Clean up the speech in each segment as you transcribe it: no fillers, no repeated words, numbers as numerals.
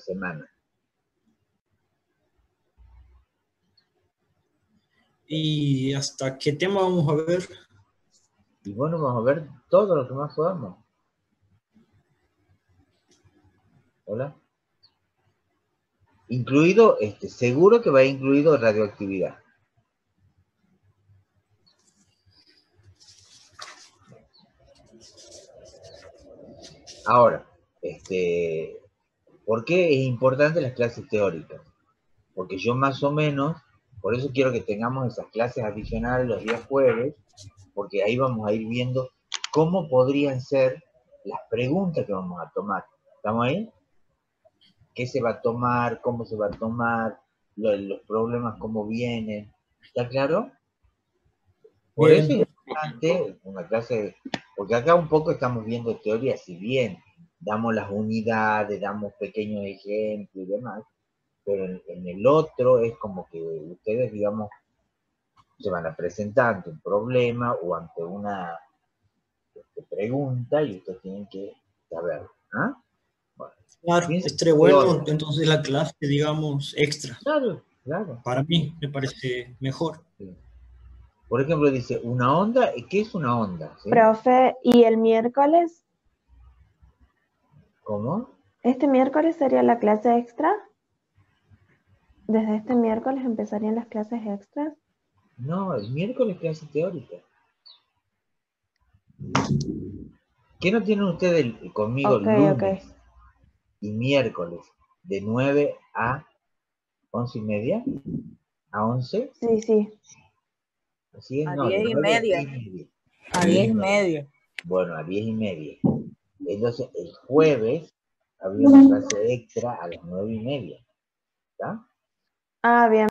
semana. ¿Y hasta qué tema vamos a ver? Y bueno, vamos a ver todo lo que más podamos. Hola. Incluido, seguro que va incluido radioactividad. Ahora, ¿por qué es importante las clases teóricas? Porque yo más o menos, por eso quiero que tengamos esas clases adicionales los días jueves, porque ahí vamos a ir viendo cómo podrían ser las preguntas que vamos a tomar. ¿Estamos ahí? ¿Qué se va a tomar? ¿Cómo se va a tomar? Los problemas, cómo vienen. ¿Está claro? Por eso Bien. es importante una clase, porque acá un poco estamos viendo teoría, si bien damos las unidades, damos pequeños ejemplos y demás, pero en el otro es como que ustedes, digamos, se van a presentar ante un problema o ante una pregunta y ustedes tienen que saber. ¿Ah? Bueno, Claro, piensen estaría que bueno onda. entonces la clase, digamos, extra. Claro, claro. Para mí me parece mejor. Sí. Por ejemplo, dice, una onda, ¿qué es una onda? ¿Sí? Profe, ¿y el miércoles? ¿Cómo? ¿Este miércoles sería la clase extra? ¿Desde este miércoles empezarían las clases extras? No, el miércoles clase teórica. ¿Qué no tienen ustedes conmigo Ok, lunes ok. y miércoles de 9 a 11:30? ¿A 11? Sí, sí. Así es, A no, de 10 y 9 a 10 media. y media. A 10 y media. Bueno, a 10 y media. Entonces, el jueves habría una clase extra a las 9 y media. ¿Está? Ah, bien.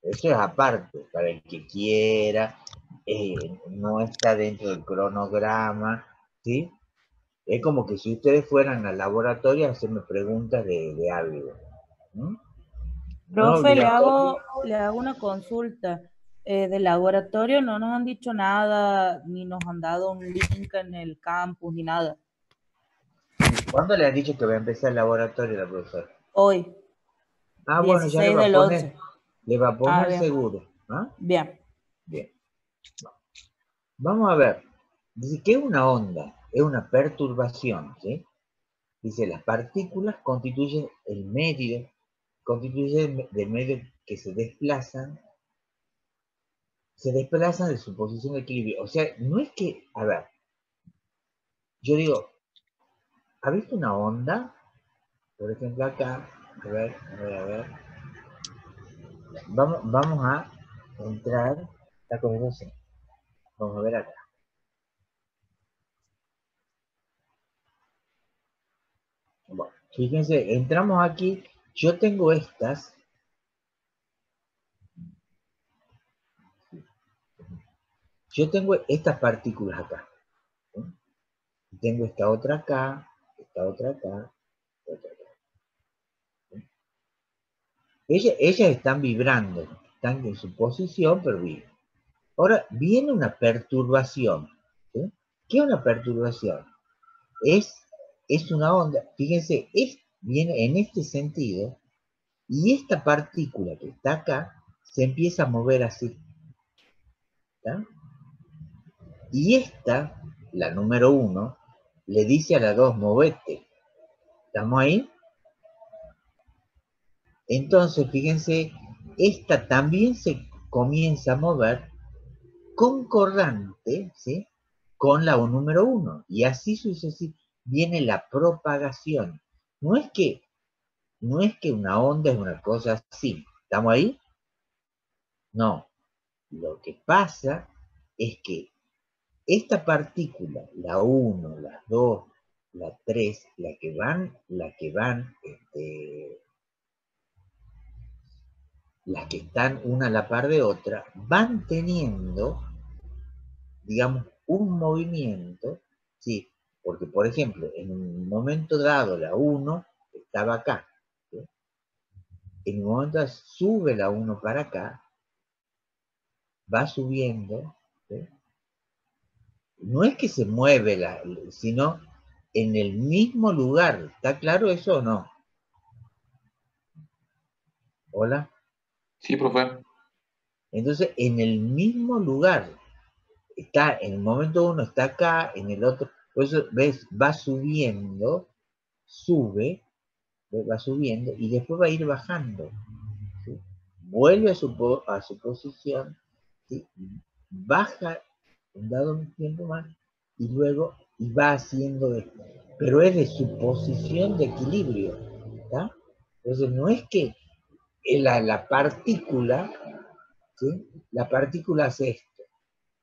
Eso es aparte, para el que quiera, no está dentro del cronograma, ¿sí? Es como que si ustedes fueran al laboratorio a hacerme preguntas de algo. ¿No? No es Profe, obligatorio. le hago una consulta. Del laboratorio no nos han dicho nada, ni nos han dado un link en el campus, ni nada. ¿Cuándo le han dicho que va a empezar el laboratorio la profesora? Hoy, Ah, bueno, ya 16 del 11. le va a Ah, poner bien. seguro. ¿Ah? Bien. Bien. Vamos a ver. Dice, ¿qué es una onda? Es una perturbación, ¿sí? Dice, las partículas constituyen del medio que se desplazan de su posición de equilibrio. O sea, no es que, a ver, yo digo, ¿ha visto una onda? Por ejemplo, acá, a ver, a ver, a ver. Vamos a entrar, está con el 12. Vamos a ver acá. Bueno, fíjense, entramos aquí, yo tengo estas, partículas acá. ¿Sí? Tengo esta otra acá, esta otra acá, esta otra acá. ¿Sí? Ellas están vibrando, están en su posición, pero vibran. Ahora viene una perturbación. ¿Sí? ¿Qué es una perturbación? Es una onda, fíjense, viene en este sentido, y esta partícula que está acá se empieza a mover así. ¿Está? Y esta, la número 1, le dice a la 2, movete. ¿Estamos ahí? Entonces, fíjense, esta también se comienza a mover concordante, ¿sí? Con la número 1. Y así sucesivamente viene la propagación. No es que una onda es una cosa así. ¿Estamos ahí? No. Lo que pasa es que esta partícula, la 1, la 2, la 3, las que están una a la par de otra, van teniendo, digamos, un movimiento, ¿sí? Porque, por ejemplo, en un momento dado, la 1 estaba acá, ¿sí? En un momento dado, sube la 1 para acá, va subiendo, ¿sí? No es que se mueve, sino en el mismo lugar. ¿Está claro eso o no? ¿Hola? Sí, profe. Entonces, en el mismo lugar, está, en el momento uno está acá, en el otro, por eso, ¿ves? Va subiendo, sube, va subiendo, y después va a ir bajando, ¿sí? Vuelve a su posición, ¿sí? Baja un dado tiempo más, y luego y va haciendo esto. Pero es de su posición de equilibrio, ¿está? Entonces, no es que la partícula, ¿sí? La partícula hace esto.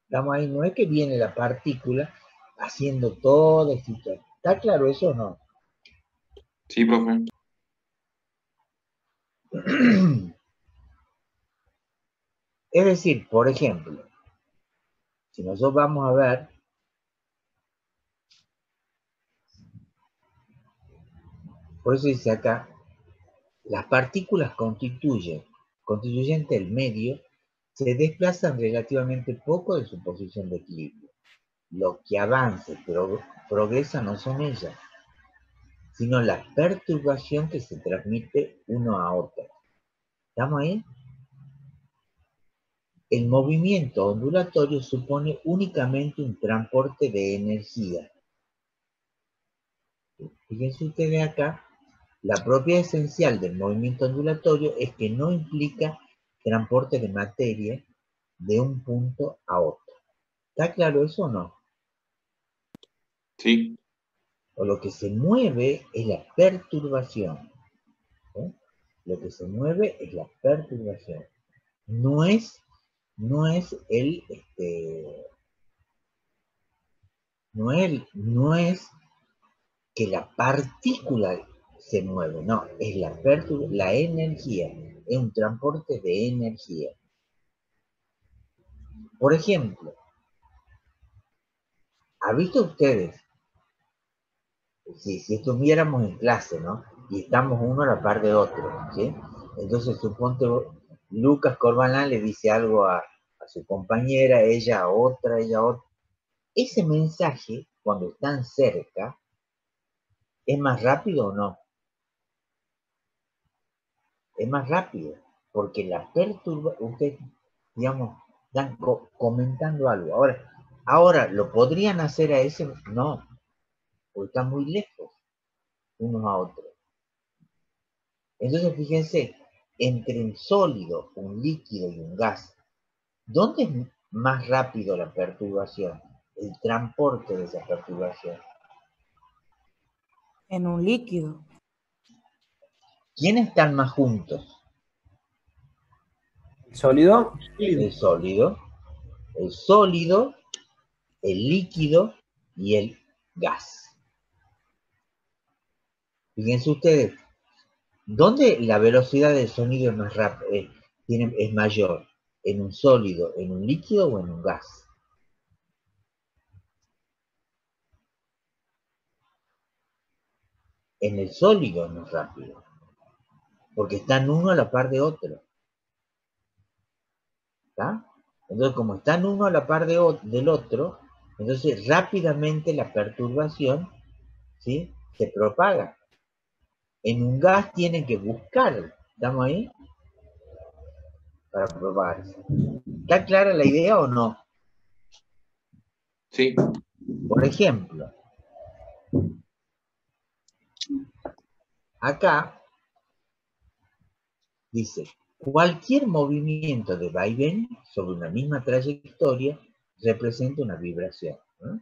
Estamos ahí, no es que viene la partícula haciendo todo esto. ¿Está claro eso o no? Sí, profe. Es decir, por ejemplo, si nosotros vamos a ver, por eso dice acá, las partículas constituyentes del medio, se desplazan relativamente poco de su posición de equilibrio. Lo que avanza pero progresa no son ellas, sino la perturbación que se transmite uno a otro. ¿Estamos ahí? El movimiento ondulatorio supone únicamente un transporte de energía. Fíjense ustedes acá, la propiedad esencial del movimiento ondulatorio es que no implica transporte de materia de un punto a otro. ¿Está claro eso o no? Sí. O lo que se mueve es la perturbación. ¿Eh? Lo que se mueve es la perturbación. No es que la partícula se mueve, no, es la energía, es un transporte de energía. Por ejemplo, ¿han visto ustedes, si estuviéramos en clase, ¿no? Y estamos uno a la par de otro, ¿sí? Entonces, suponte, Lucas Corbalán le dice algo a su compañera, ella a otra. Ese mensaje, cuando están cerca, ¿es más rápido o no? Es más rápido, porque la ustedes, digamos, están comentando algo. Ahora, ¿lo podrían hacer a ese? No, porque están muy lejos unos a otros. Entonces, fíjense, entre un sólido, un líquido y un gas, ¿dónde es más rápido la perturbación? El transporte de esa perturbación. En un líquido. ¿Quiénes están más juntos? ¿Sólido? El sólido, el líquido y el gas. Fíjense ustedes, ¿dónde la velocidad del sonido es más es mayor? ¿En un sólido, en un líquido o en un gas? En el sólido es más rápido, porque están uno a la par de otro. ¿Está? Entonces, como están uno a la par del otro, entonces rápidamente la perturbación, ¿sí?, se propaga. En un gas tienen que buscar, ¿estamos ahí?, para propagarse. ¿Está clara la idea o no? Sí. Por ejemplo, acá dice, cualquier movimiento de vaivén sobre una misma trayectoria representa una vibración, ¿no?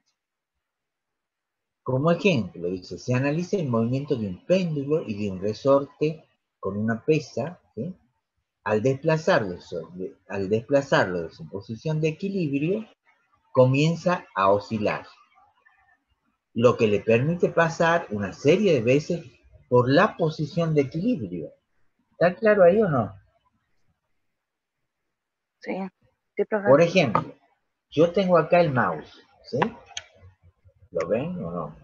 Como ejemplo, dice, se analiza el movimiento de un péndulo y de un resorte con una pesa, ¿sí?, al desplazarlo de su posición de equilibrio, comienza a oscilar, lo que le permite pasar una serie de veces por la posición de equilibrio. ¿Está claro ahí o no? Sí, sí, profe. Por ejemplo, yo tengo acá el mouse, ¿sí? ¿Lo ven o no?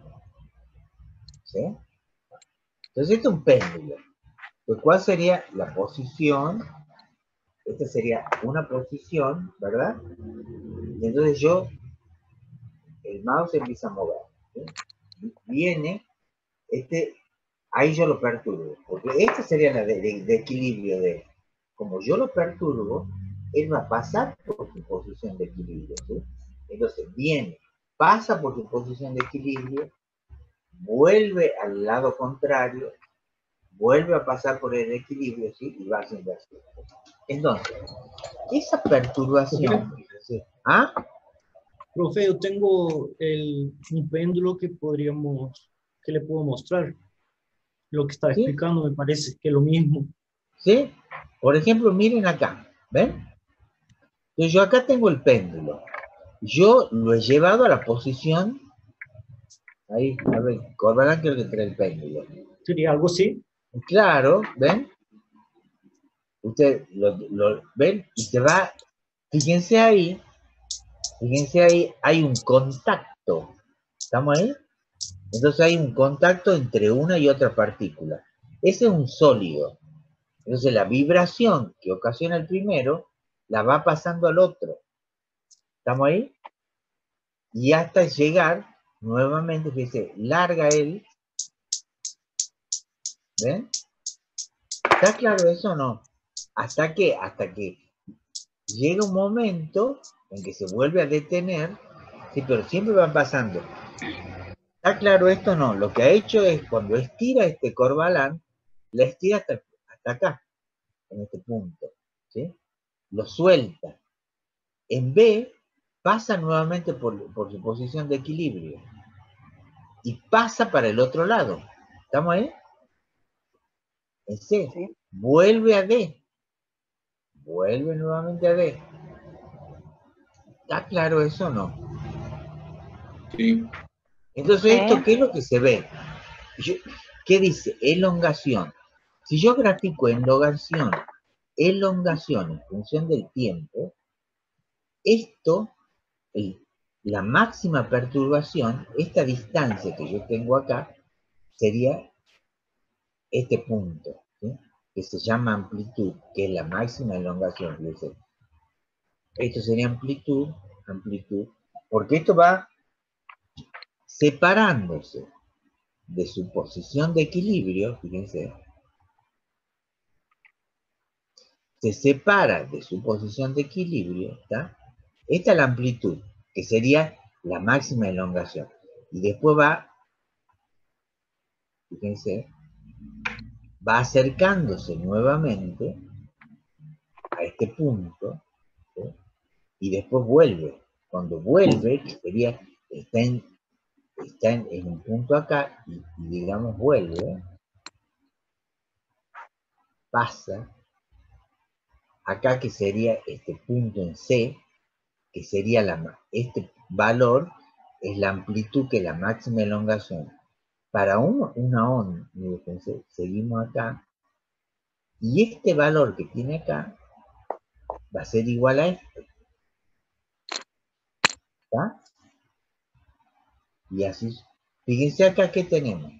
¿Sí? Entonces, este es un péndulo. Pues, ¿cuál sería la posición? Esta sería una posición, ¿verdad? Y entonces el mouse empieza a mover, ¿sí? Viene, ahí yo lo perturbo, porque esta sería la de equilibrio de como yo lo perturbo, él va a pasar por su posición de equilibrio, ¿sí? Entonces viene, pasa por su posición de equilibrio, vuelve al lado contrario, vuelve a pasar por el equilibrio, ¿sí? Y va haciendo así. Entonces, esa perturbación, ¿ah? Profe, yo tengo un péndulo que le puedo mostrar. Lo que está ¿Sí? explicando me parece que es lo mismo. ¿Sí? Por ejemplo, miren acá, ¿ven? Entonces yo acá tengo el péndulo. Yo lo he llevado a la posición, ahí, a ver, Corbalán creo que trae el péndulo. ¿Sería algo así? Claro, ¿ven? Usted lo ven y se va, fíjense ahí, hay un contacto. ¿Estamos ahí? Entonces hay un contacto entre una y otra partícula. Ese es un sólido. Entonces la vibración que ocasiona el primero la va pasando al otro. ¿Estamos ahí? Y hasta llegar nuevamente, fíjense, larga él. ¿Ven? ¿Está claro eso o no? Hasta que llega un momento en que se vuelve a detener, sí, pero siempre van pasando. ¿Está claro esto o no? Lo que ha hecho es, cuando estira este Corbalán, la estira hasta acá, en este punto, ¿sí? Lo suelta. En B, pasa nuevamente por su posición de equilibrio. Y pasa para el otro lado. ¿Estamos ahí? En C. Sí. Vuelve a D. Vuelve nuevamente a D. ¿Está claro eso o no? Sí. Entonces, Sí. ¿esto qué es lo que se ve? ¿Qué dice? Elongación. Si yo grafico elongación en función del tiempo, esto, la máxima perturbación, esta distancia que yo tengo acá, sería este punto, ¿sí? Que se llama amplitud, que es la máxima elongación. Esto sería amplitud, porque esto va separándose de su posición de equilibrio, fíjense, se separa de su posición de equilibrio, ¿está? Esta es la amplitud, que sería la máxima elongación. Y después va, fíjense, va acercándose nuevamente a este punto, ¿sí? Y después vuelve. Cuando vuelve, que sería, está en un punto acá, y digamos vuelve, pasa, acá que sería este punto en C, que sería este valor, es la amplitud, que es la máxima elongación. Para una onda, seguimos acá, y este valor que tiene acá va a ser igual a este. ¿Está? Y así, fíjense acá que tenemos.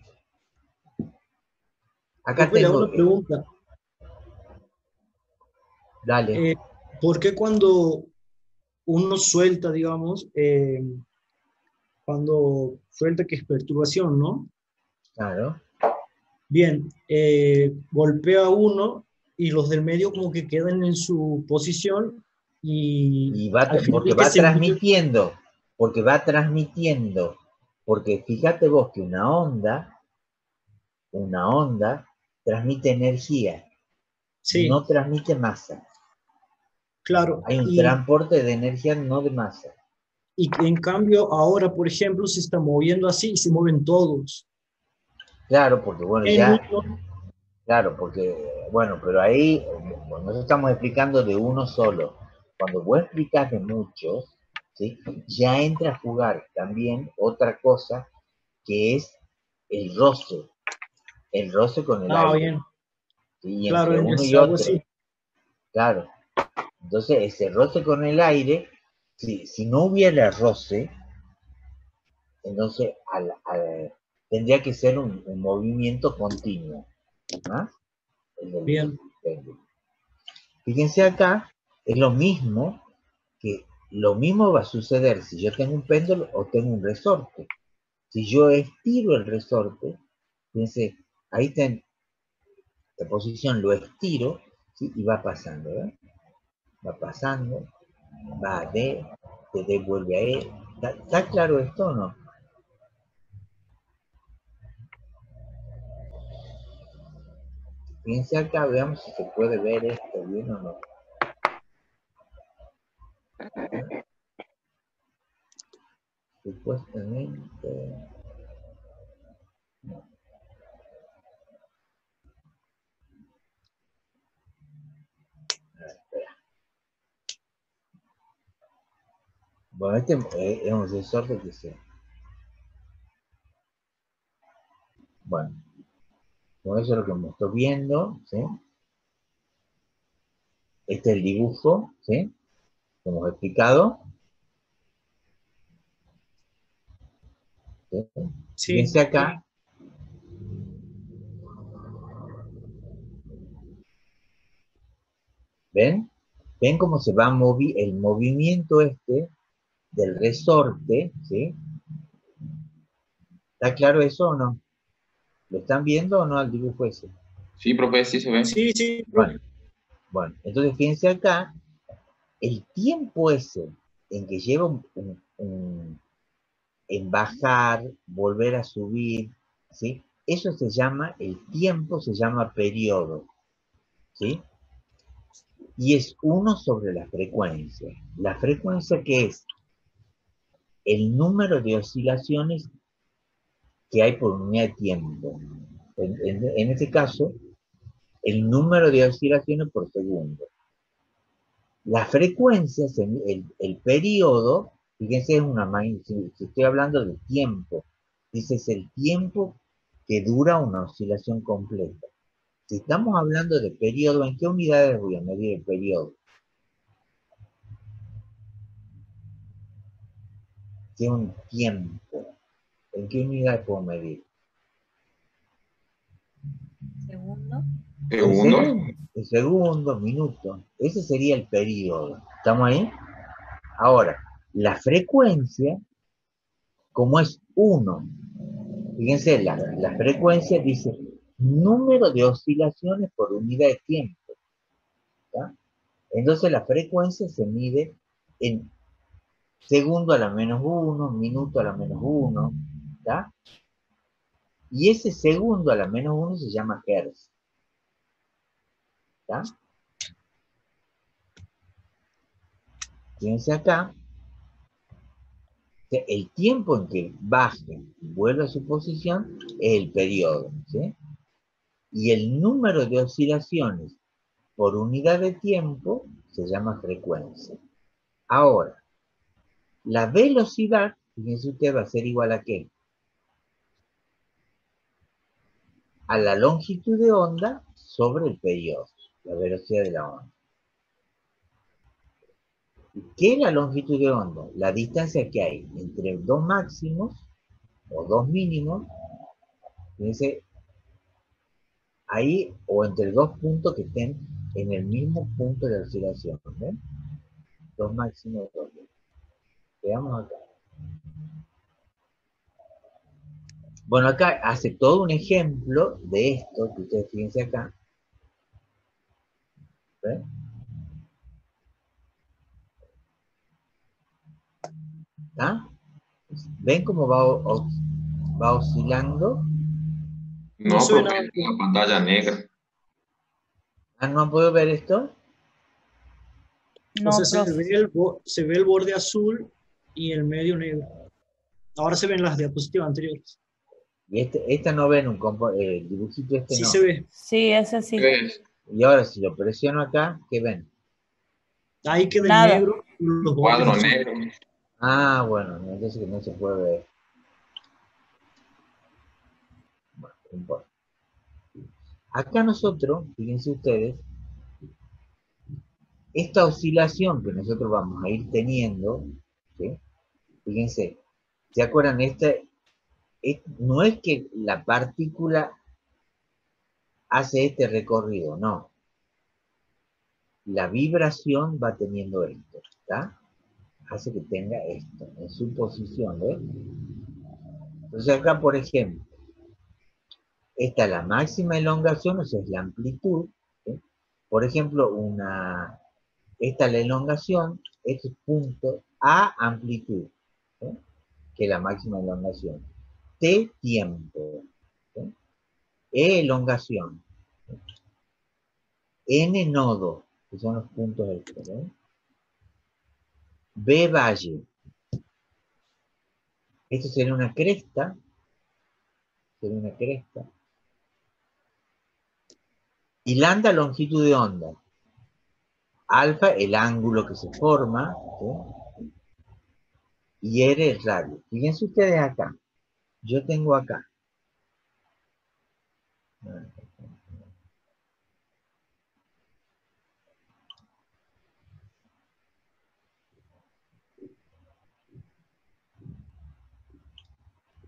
Acá Profe, le hago tengo, una pregunta. dale. ¿Por qué cuando uno suelta, digamos, cuando suelta que es perturbación, ¿no? Claro. Bien, golpea uno y los del medio como que quedan en su posición y al final Porque el que va se mueve, transmitiendo, porque fíjate vos que una onda transmite energía, sí, no transmite masa. claro, Hay un transporte de energía, no de masa. y en cambio ahora, por ejemplo, se está moviendo así y se mueven todos. Claro, porque bueno, En ya, uno, claro, porque, bueno, pero ahí nosotros estamos explicando de uno solo. Cuando vos explicas de muchos, ¿sí? Ya entra a jugar también otra cosa, que es el roce con el aire, bien, ¿sí? Y claro, entre en uno y algo otro, así. claro. Entonces, ese roce con el aire, si no hubiera roce, entonces tendría que ser un movimiento continuo, ¿no? Bien, Fíjense acá, es lo mismo va a suceder si yo tengo un péndulo o tengo un resorte. Si yo estiro el resorte, fíjense, ahí está en esta posición, lo estiro, ¿sí? Y va pasando, ¿verdad? Va pasando, va a D, de D vuelve a E. ¿Está claro esto o no? Fíjense acá, veamos si se puede ver esto bien o no. Supuestamente... No. Espera. Bueno, este es un sensor de que sea. Bueno, con eso es lo que me estoy viendo, ¿sí? Este es el dibujo, ¿sí? Como hemos explicado. ¿Sí? Sí. Fíjense acá. ¿Ven? ¿Ven cómo se va el movimiento este del resorte, ¿sí? ¿Está claro eso o no? ¿Lo están viendo o no al dibujo ese? Sí, profe, sí se ve. Sí, sí, profe. Bueno, entonces fíjense acá, el tiempo ese en que lleva en bajar, volver a subir, ¿sí? Eso se llama, el tiempo se llama periodo, ¿sí? Y es 1 sobre la frecuencia. La frecuencia que es el número de oscilaciones que hay por unidad de tiempo. En este caso, el número de oscilaciones por segundo. La frecuencia, el periodo, fíjense, es una magnitud. Si estoy hablando de tiempo, dice es el tiempo que dura una oscilación completa. Si estamos hablando de periodo, ¿en qué unidades voy a medir el periodo? ¿Qué es un tiempo? ¿En qué unidades puedo medir? Segundo. El segundo, minuto. Ese sería el periodo. ¿Estamos ahí? Ahora, la frecuencia, como es 1, fíjense, la frecuencia dice número de oscilaciones por unidad de tiempo. ¿Tá? Entonces la frecuencia se mide en segundo a la -1, minuto a la -1. ¿Tá? Y ese segundo a la -1 se llama hertz. ¿Tá? Fíjense acá, que el tiempo en que baje y vuelve a su posición es el periodo, ¿sí? Y el número de oscilaciones por unidad de tiempo se llama frecuencia. Ahora, la velocidad, fíjense usted, va a ser igual a ¿qué? A la longitud de onda sobre el periodo, la velocidad de la onda. ¿Qué es la longitud de onda? La distancia que hay entre dos máximos o dos mínimos, fíjense, ahí, o entre dos puntos que estén en el mismo punto de oscilación, ¿ven? Dos máximos, dos mínimos. Veamos acá. Bueno, acá hace todo un ejemplo de esto, que ustedes fíjense acá. ¿Ven? ¿Ah? ¿Ven cómo va oscilando? No, se ve profe, nada. la pantalla negra. ¿Ah, no han podido ver esto? No, O sea, profe. se ve el borde azul y el medio negro. Ahora se ven las diapositivas anteriores. Y esta no ven el dibujito este Sí no. se ve. Sí, ese sí. ¿Ves? Y ahora si lo presiono acá, ¿qué ven? Ahí queda el Nada. negro y los bordes Cuadro azules. negro. Ah, bueno, entonces que no se puede ver. Bueno, no importa. Acá nosotros, fíjense ustedes, esta oscilación que nosotros vamos a ir teniendo, ¿sí? Fíjense, ¿se acuerdan? No es que la partícula hace este recorrido, no. La vibración va teniendo esto, ¿está? Hace que tenga esto en su posición, ¿ves? Entonces acá, por ejemplo, esta es la máxima elongación, o sea, es la amplitud, ¿sí? por ejemplo, esta es la elongación, este es punto A, amplitud, ¿sí? Que es la máxima elongación. T, tiempo. ¿Sí? E, elongación. ¿Sí? N, nodo, que son los puntos estos. ¿Sí? B, valle. Esto sería una cresta. Sería una cresta. Y lambda, longitud de onda. Alfa, el ángulo que se forma. ¿Sí? Y R, el radio. Fíjense ustedes acá. Yo tengo acá.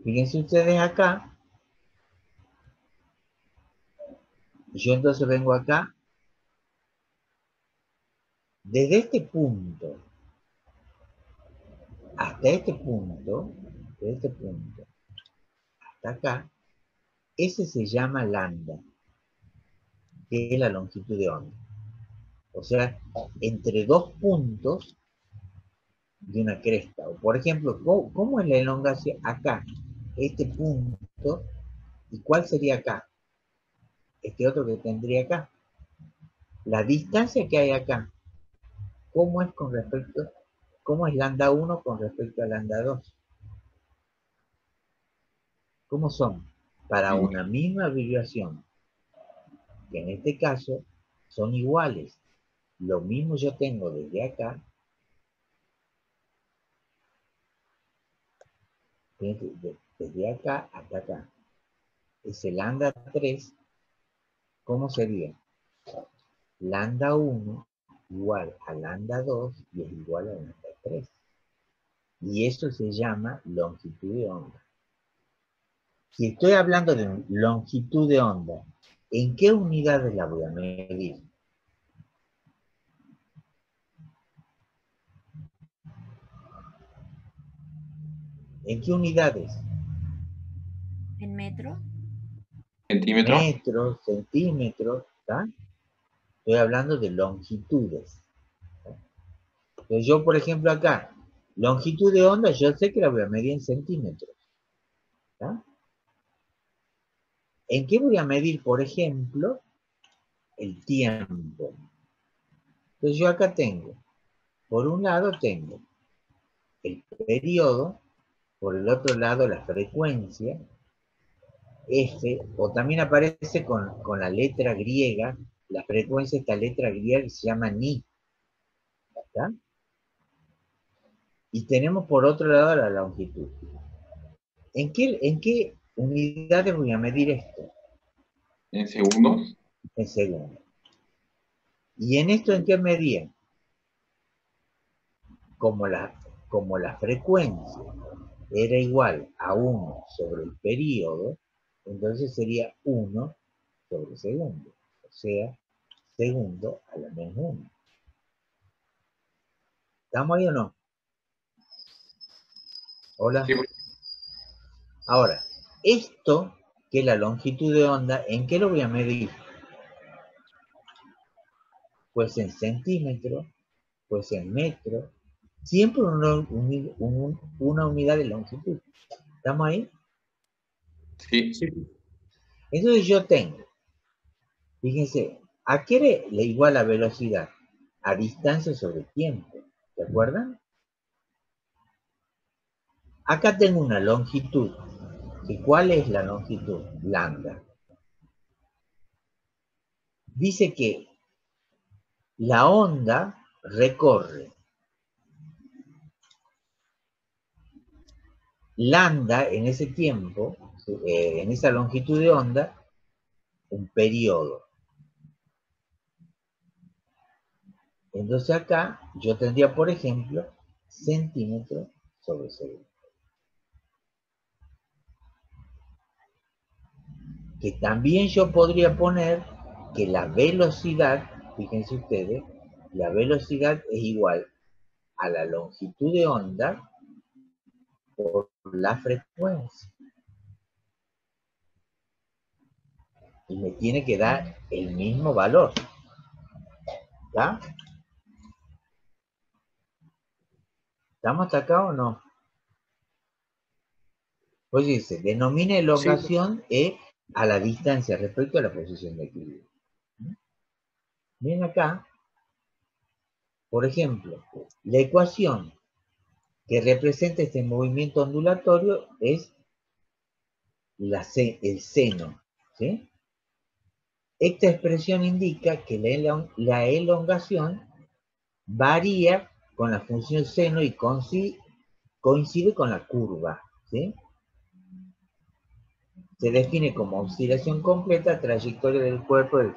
Fíjense ustedes acá. Yo entonces vengo acá. Desde este punto hasta este punto, de este punto hasta acá, ese se llama lambda, que es la longitud de onda. O sea, entre dos puntos de una cresta. O por ejemplo, ¿cómo es la elongación acá? Este punto, ¿y cuál sería acá? Este otro que tendría acá. La distancia que hay acá, ¿cómo es con respecto, cómo es lambda 1 con respecto a lambda 2? ¿Cómo son? Para una misma vibración, que en este caso son iguales. Lo mismo yo tengo desde acá, desde acá hasta acá. Ese lambda 3, ¿cómo sería? Lambda 1 igual a lambda 2 y es igual a lambda 3. Y eso se llama longitud de onda. Si estoy hablando de longitud de onda, ¿en qué unidades la voy a medir? ¿En qué unidades? ¿En metro? ¿Centímetro? Metros, centímetros, ¿está? Estoy hablando de longitudes. Entonces yo, por ejemplo, acá, longitud de onda, yo sé que la voy a medir en centímetros. ¿Está? ¿En qué voy a medir, por ejemplo, el tiempo? Entonces yo acá tengo, por un lado tengo el periodo, por el otro lado la frecuencia, F, o también aparece con la letra griega, la frecuencia, esta letra griega que se llama ni. ¿Está? Y tenemos por otro lado la longitud. ¿En qué unidades voy a medir esto? ¿En segundos? En segundos. ¿Y en esto en qué medida? Como la frecuencia era igual a 1 sobre el periodo, entonces sería 1 sobre segundo. O sea, segundo a la menos 1. ¿Estamos ahí o no? Hola. Sí. Ahora, esto, que es la longitud de onda, ¿en qué lo voy a medir? Pues en centímetros, pues en metros, siempre una unidad de longitud. ¿Estamos ahí? Sí. Sí. Entonces yo tengo, fíjense, ¿a qué le igual la velocidad? A distancia sobre tiempo. ¿Se acuerdan? Acá tengo una longitud. ¿Y cuál es la longitud? Lambda. Dice que la onda recorre lambda en ese tiempo, en esa longitud de onda, un periodo. Entonces acá yo tendría, por ejemplo, centímetros sobre segundo. Que también yo podría poner que la velocidad, fíjense ustedes, la velocidad es igual a la longitud de onda por la frecuencia. Y me tiene que dar el mismo valor. ¿Está? ¿Estamos hasta acá o no? Pues dice, denomina elongación E a la distancia respecto a la posición de equilibrio. Miren acá, por ejemplo, la ecuación que representa este movimiento ondulatorio es el seno, ¿sí? Esta expresión indica que la elongación varía con la función seno y coincide con la curva, ¿sí? Se define como oscilación completa trayectoria del cuerpo de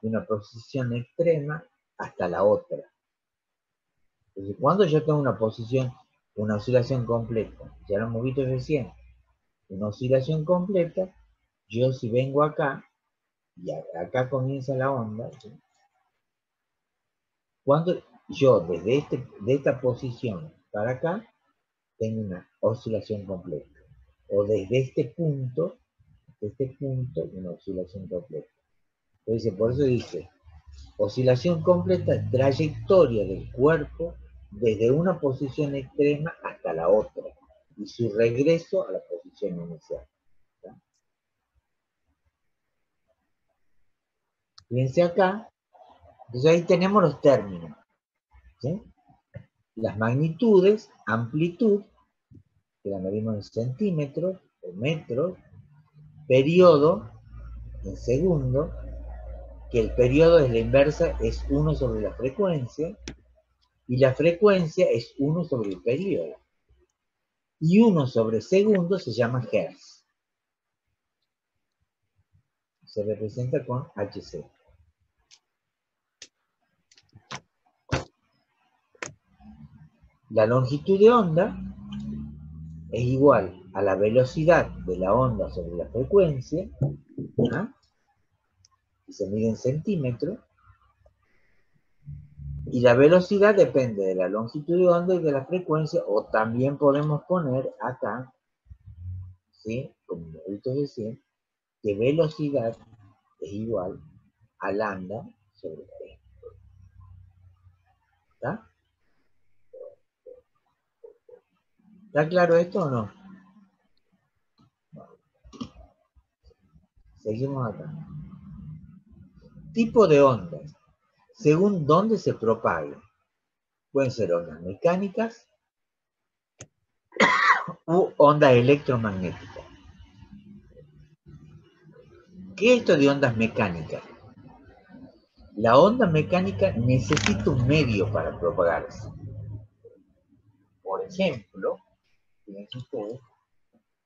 una posición extrema hasta la otra. Entonces, cuando yo tengo una oscilación completa, ya lo hemos visto recién, una oscilación completa, yo si vengo acá, y acá comienza la onda, ¿sí? Cuando yo de esta posición para acá, tengo una oscilación completa. O desde este punto, una oscilación completa. Entonces, por eso dice, oscilación completa, trayectoria del cuerpo desde una posición extrema hasta la otra, y su regreso a la posición inicial. ¿Está? Fíjense acá, entonces ahí tenemos los términos, ¿sí? Las magnitudes, amplitud, que la medimos en centímetros o metros, periodo en segundos, que el periodo es la inversa, es 1 sobre la frecuencia, y la frecuencia es 1 sobre el periodo. Y 1 sobre segundo se llama hertz. Se representa con Hc. La longitud de onda es igual a la velocidad de la onda sobre la frecuencia, ¿no? Y se mide en centímetros, y la velocidad depende de la longitud de onda y de la frecuencia, o también podemos poner acá, ¿sí? Como hemos visto recién, que velocidad es igual a lambda sobre T. ¿Está? ¿Está claro esto o no? Seguimos acá. Tipo de ondas. Según dónde se propaguen. Pueden ser ondas mecánicas u ondas electromagnéticas. ¿Qué es esto de ondas mecánicas? La onda mecánica necesita un medio para propagarse. Por ejemplo, fíjense ustedes,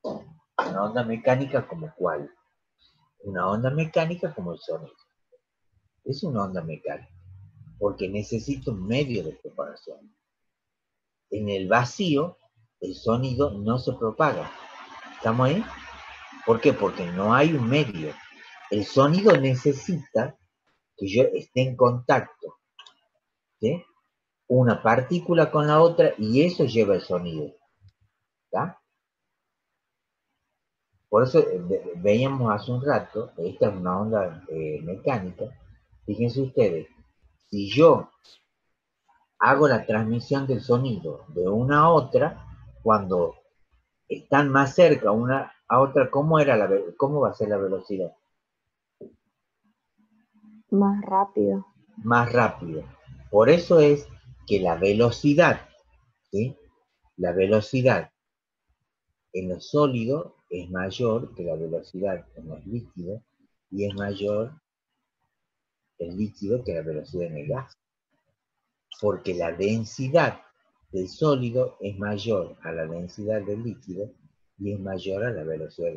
una onda mecánica como ¿cuál? Una onda mecánica como el sonido. Es una onda mecánica, porque necesita un medio de propagación. En el vacío, el sonido no se propaga. ¿Estamos ahí? ¿Por qué? Porque no hay un medio. El sonido necesita que yo esté en contacto, ¿sí? Una partícula con la otra, y eso lleva el sonido. ¿Está? Por eso veíamos hace un rato, esta es una onda mecánica. Fíjense ustedes, si yo hago la transmisión del sonido de una a otra, cuando están más cerca una a otra, ¿cómo va a ser la velocidad? Más rápido. Más rápido. Por eso es que la velocidad, ¿sí? La velocidad en los sólidos es mayor que la velocidad en los líquidos, y es mayor el líquido que la velocidad en el gas. Porque la densidad del sólido es mayor a la densidad del líquido, y es mayor a la velocidad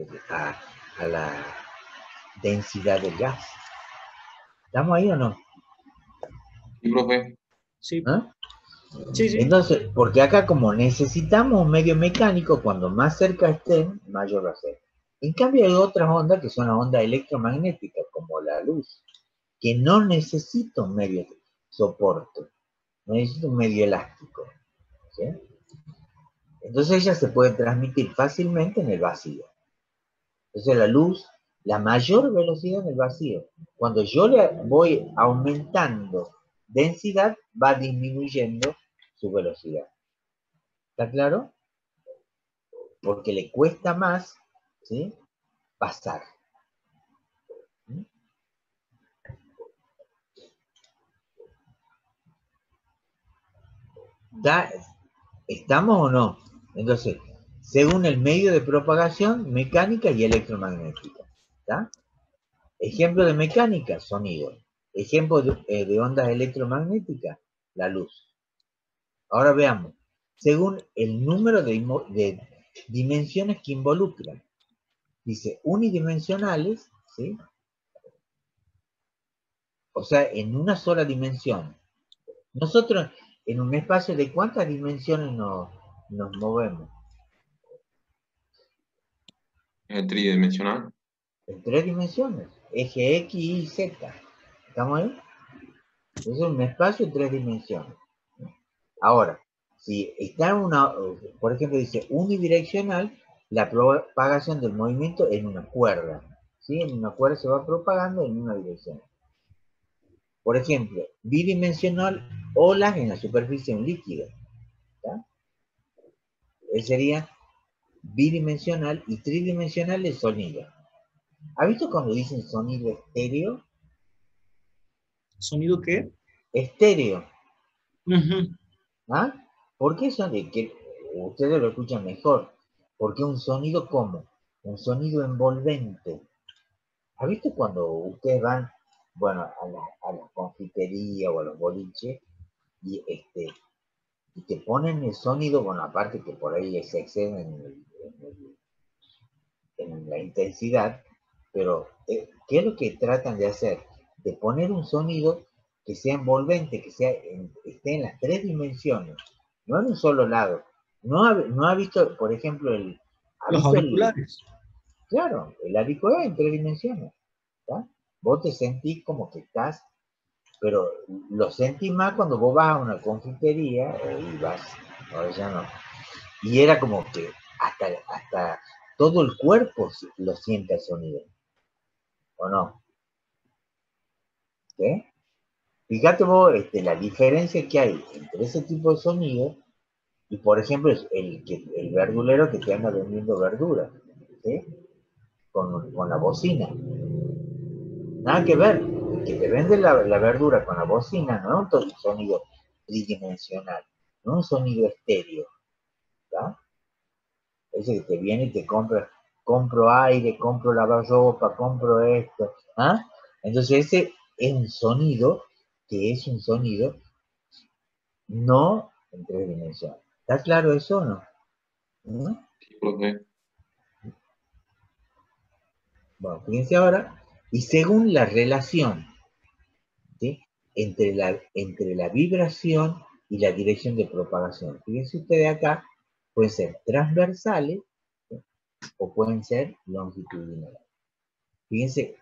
a la densidad del gas. ¿Estamos ahí o no? Sí, profe. Sí. ¿Ah? Sí, sí. Entonces, porque acá como necesitamos un medio mecánico, cuando más cerca estén, mayor va a ser. En cambio hay otras ondas que son las ondas electromagnéticas, como la luz, que no necesita un medio de soporte, necesita un medio elástico, ¿sí? Entonces ellas se pueden transmitir fácilmente en el vacío. Entonces la luz la mayor velocidad en el vacío. Cuando yo le voy aumentando densidad, va disminuyendo su velocidad. ¿Está claro? Porque le cuesta más, ¿sí?, pasar. ¿Estamos o no? Entonces, según el medio de propagación, mecánica y electromagnética. ¿Está? Ejemplo de mecánica, sonido. Ejemplo de ondas electromagnéticas, la luz. Ahora veamos, según el número de dimensiones que involucran. Dice unidimensionales, ¿sí? O sea, en una sola dimensión. Nosotros, en un espacio de ¿cuántas dimensiones nos movemos? Tridimensional. En 3 dimensiones, eje X, Y, Z. ¿Estamos ahí? Es un espacio en 3 dimensiones. Ahora, si está en una, por ejemplo, dice unidireccional, la propagación del movimiento en una cuerda. ¿Sí? En una cuerda se va propagando en una dirección. Por ejemplo, bidimensional, olas en la superficie de un líquido. ¿Está? Él sería bidimensional y tridimensional el sonido. ¿Ha visto cuando dicen sonido estéreo? ¿Sonido qué? Estéreo. Uh-huh. ¿Ah? ¿Por qué sonido? Que ustedes lo escuchan mejor. Porque un sonido ¿cómo? Un sonido envolvente. ¿Ha visto cuando ustedes van, bueno, a la confitería o a los boliches y te ponen el sonido, bueno, aparte que por ahí se exceden en la intensidad, pero ¿qué es lo que tratan de hacer? De poner un sonido que sea envolvente, que esté en las 3 dimensiones, no en un solo lado. ¿No ha visto, por ejemplo, Los auriculares? Claro, el auricular en 3 dimensiones. ¿Tá? Vos te sentís como que estás, pero lo sentís más cuando vos vas a una confitería y vas, ahora ya no. Y era como que hasta todo el cuerpo lo siente el sonido. ¿O no? ¿Sí? Fíjate vos la diferencia que hay entre ese tipo de sonido y, por ejemplo, el verdulero que te anda vendiendo verdura, ¿sí? Con la bocina. Nada que ver. El que te vende la verdura con la bocina no es un sonido tridimensional, no es un sonido estéreo. ¿Tá? Ese que te viene y te compro aire, compro lavarropa, compro esto. ¿Ah? Entonces ese es un sonido que es un sonido no en 3 dimensiones. ¿Está claro eso o no? ¿No? Sí, profe. Bueno, fíjense ahora, y según la relación, ¿sí?, entre la vibración y la dirección de propagación. Fíjense ustedes acá, pueden ser transversales, ¿sí?, o pueden ser longitudinales. Fíjense,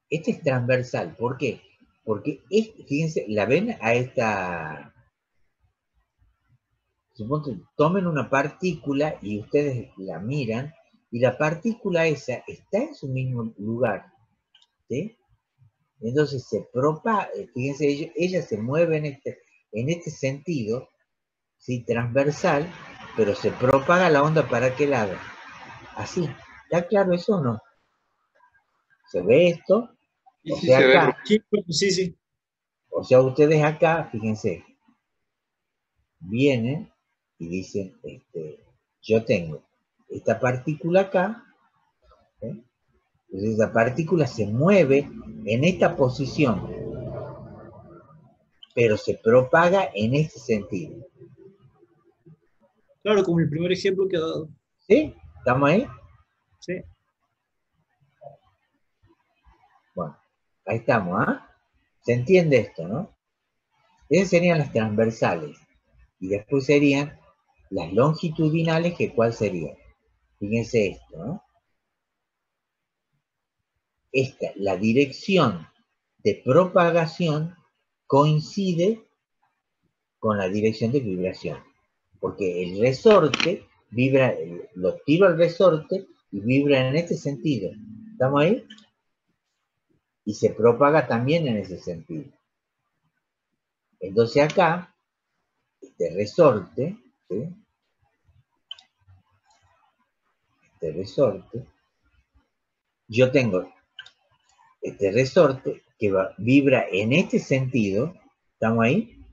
este es transversal, ¿por qué? Porque, fíjense, la ven a esta... Supongo que tomen una partícula y ustedes la miran, y la partícula esa está en su mismo lugar, ¿sí? Entonces se propaga, fíjense, ella se mueve en este sentido, ¿sí?, transversal, pero se propaga la onda para qué lado. Así, ¿está claro eso o no? ¿Se ve esto? Y O sí sea, se ve, acá, Sí. o sea, ustedes acá, fíjense, vienen y dicen, yo tengo esta partícula acá, ¿eh? Entonces esa partícula se mueve en esta posición, pero se propaga en este sentido. Claro, como el primer ejemplo que ha dado. ¿Sí? ¿Estamos ahí? Sí. Bueno, ahí estamos, ¿ah? ¿Se entiende esto, no? Esas serían las transversales. Y después serían las longitudinales, que ¿cuál sería? Fíjense esto, ¿no? La dirección de propagación coincide con la dirección de vibración. Porque el resorte vibra, lo tiro al resorte y vibra en este sentido. ¿Estamos ahí? Y se propaga también en ese sentido. Entonces acá, este resorte, ¿sí? Este resorte, yo tengo este resorte que vibra en este sentido, ¿estamos ahí?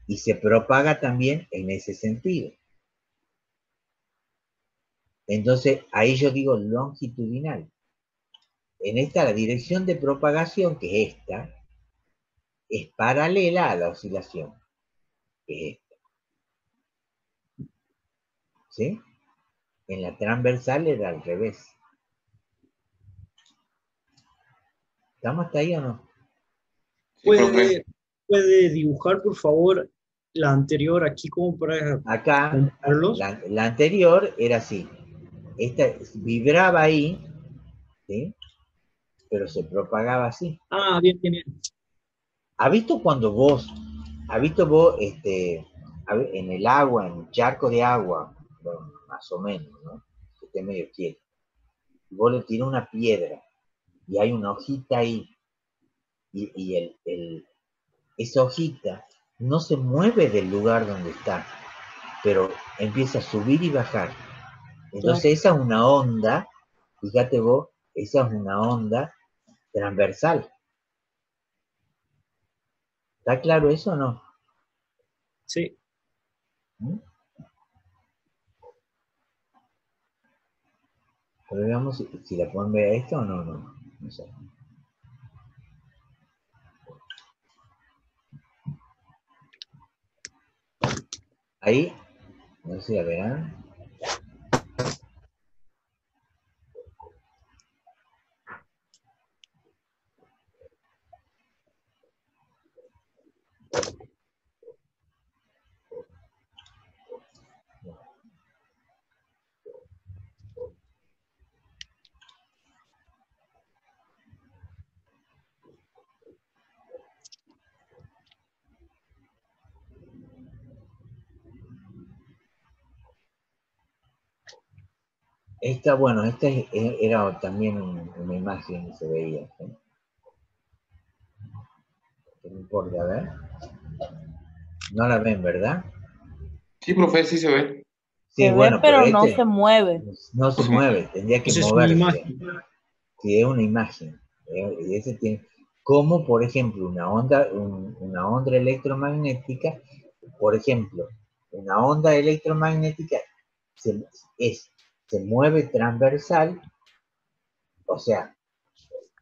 Y se propaga también en ese sentido. Entonces, ahí yo digo longitudinal. En esta, la dirección de propagación, que es esta, es paralela a la oscilación, que es esta. ¿Sí? En la transversal era al revés. ¿Estamos hasta ahí o no? Sí, profe. ¿Puede dibujar, por favor, la anterior aquí como para Acá, compararlos? la anterior era así. Esta vibraba ahí, ¿sí? Pero se propagaba así. Ah, bien, bien, bien. ¿Has visto en el agua, en un charco de agua, bueno, más o menos, ¿no? Que esté medio quieto, y vos le tirás una piedra y hay una hojita ahí, y esa hojita no se mueve del lugar donde está, pero empieza a subir y bajar. Entonces esa es una onda, fíjate vos, esa es una onda transversal. ¿Está claro eso o no? Sí. ¿Mm? Pero veamos si la pueden ver a esto o no, no sé. Ahí, no sé si la verán. Esta, bueno, era también una imagen que se veía. ¿Sí? No importa, a ver. No la ven, ¿verdad? Sí, profe, sí se ve. Sí, Se ve, bueno, pero pero no se mueve. no se mueve, tendría que Esa es una moverse. imagen. Sí, es una imagen. Y ese tiene, como por ejemplo una onda electromagnética, por ejemplo, una onda electromagnética se, se mueve transversal, o sea,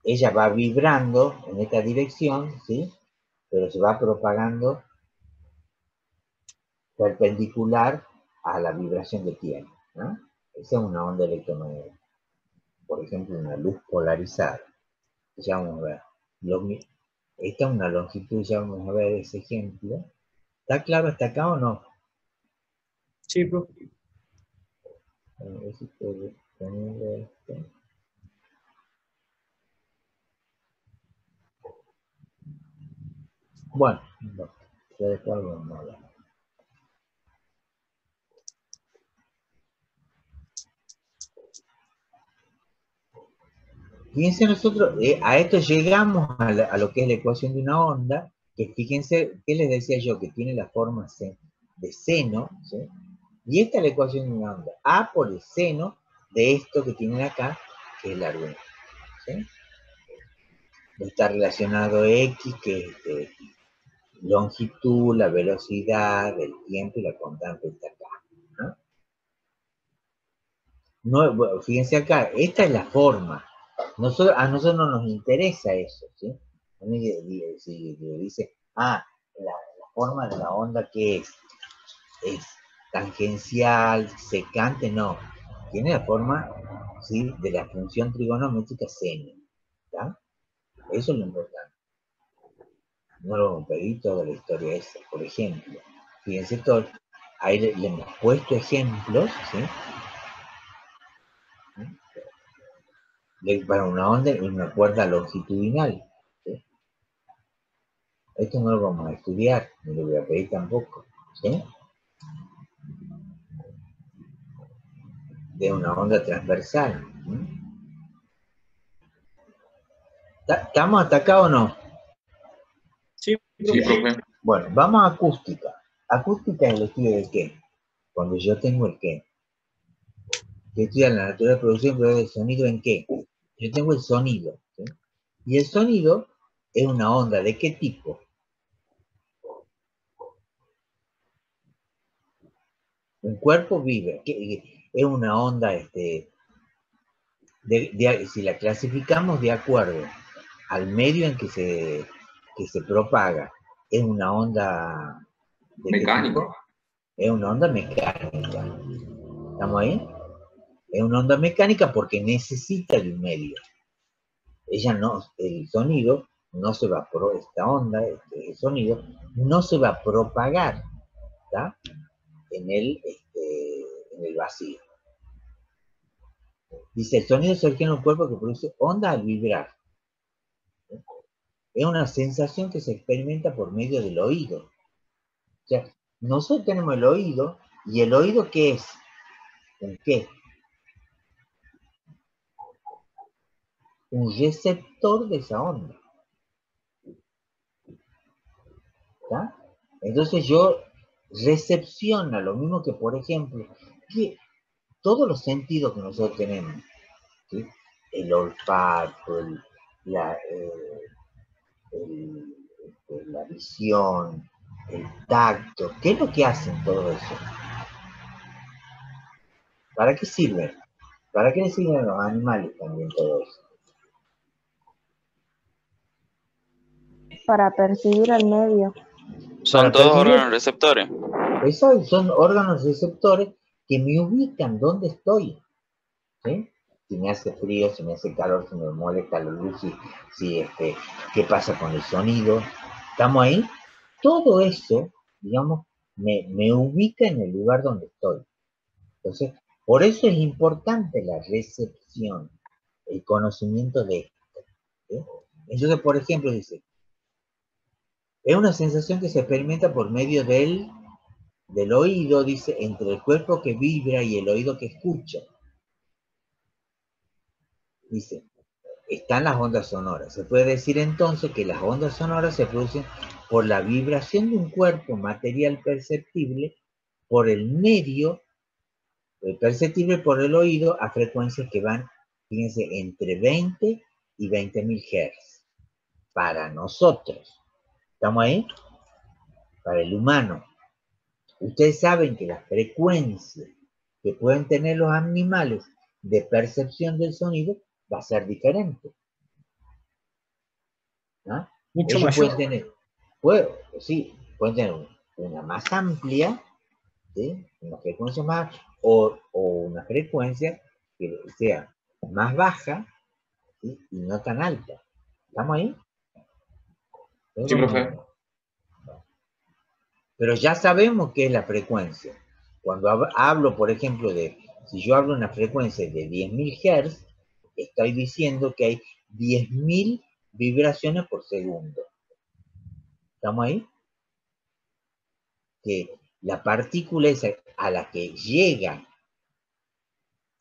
ella va vibrando en esta dirección, ¿sí? Pero se va propagando perpendicular a la vibración que tiene, ¿no? Esa es una onda electromagnética. Por ejemplo, una luz polarizada. Ya vamos a ver. Esta es una longitud, ya vamos a ver ese ejemplo. ¿Está claro hasta acá o no? Sí, profe. A ver si puedo ponerle esto. Bueno, no, ya después vamos a hablar. Fíjense nosotros, a esto llegamos a lo que es la ecuación de una onda, que fíjense, ¿qué les decía yo? Que tiene la forma de seno, ¿sí? Y esta es la ecuación de una onda. A por el seno de esto que tienen acá, que es la largo. ¿Sí? Está relacionado X, que es longitud, la velocidad, el tiempo y la constante está acá. ¿No? Bueno, fíjense acá, esta es la forma. A nosotros no nos interesa eso, ¿sí? Si dice, la forma de la onda que es tangencial, secante, no. Tiene la forma, ¿sí? De la función trigonométrica seno. ¿Está? Eso es lo importante. No lo vamos a pedir toda la historia esa. Por ejemplo, fíjense todo, ahí le hemos puesto ejemplos, ¿sí? Para una onda en una cuerda longitudinal. ¿Sí? Esto no lo vamos a estudiar, ni lo voy a pedir tampoco. ¿Sí? De una onda transversal. ¿Sí? ¿Estamos hasta acá o no? Sí, Sí, profe. Bueno, vamos a acústica. Acústica es el estudio del qué. Cuando yo tengo el qué. Que estudia la naturaleza de producción, pero el sonido en qué. Yo tengo el sonido. ¿Sí? Y el sonido es una onda. ¿De qué tipo? Un cuerpo vibra. Es una onda, si la clasificamos de acuerdo al medio en que se propaga, es una onda de Mecánica. qué tipo? Es una onda mecánica. ¿Estamos ahí? Es una onda mecánica porque necesita de un medio. El sonido no se va a esta onda, el sonido no se va a propagar, ¿tá? en el vacío. Dice, el sonido se origina en un cuerpo que produce onda al vibrar. Es una sensación que se experimenta por medio del oído. O sea, nosotros tenemos el oído, ¿y el oído qué es? ¿Un qué? Un receptor de esa onda. ¿Tá? Entonces yo recepciona lo mismo que, por ejemplo, que todos los sentidos que nosotros tenemos, ¿sí? El olfato, la visión, el tacto, ¿qué es lo que hacen todo eso? ¿Para qué sirven? ¿Para qué le sirven a los animales también todo eso? Para percibir al medio. Son todos órganos receptores. Esos son órganos receptores que me ubican dónde estoy. ¿Sí? Si me hace frío, si me hace calor, si me molesta la luz, qué pasa con el sonido. ¿Estamos ahí? Todo eso, digamos, me ubica en el lugar donde estoy. Entonces, por eso es importante la recepción, el conocimiento de esto. ¿Sí? Entonces, por ejemplo, dice, es una sensación que se experimenta por medio del oído, dice, entre el cuerpo que vibra y el oído que escucha. Dice, están las ondas sonoras. Se puede decir entonces que las ondas sonoras se producen por la vibración de un cuerpo material perceptible por el medio, perceptible por el oído a frecuencias que van, fíjense, entre 20 y 20.000 Hz. Para nosotros. ¿Estamos ahí? Para el humano. Ustedes saben que las frecuencias que pueden tener los animales de percepción del sonido va a ser diferente. ¿No? Mucho Ellos mayor. pueden tener una más amplia, ¿sí? Una frecuencia más, o una frecuencia que sea más baja, ¿sí? Y no tan alta. ¿Estamos ahí? Sí, profe. Pero ya sabemos qué es la frecuencia. Cuando hablo, por ejemplo, si yo hablo una frecuencia de 10.000 Hz, estoy diciendo que hay 10.000 vibraciones por segundo. ¿Estamos ahí? Que la partícula esa a la que llega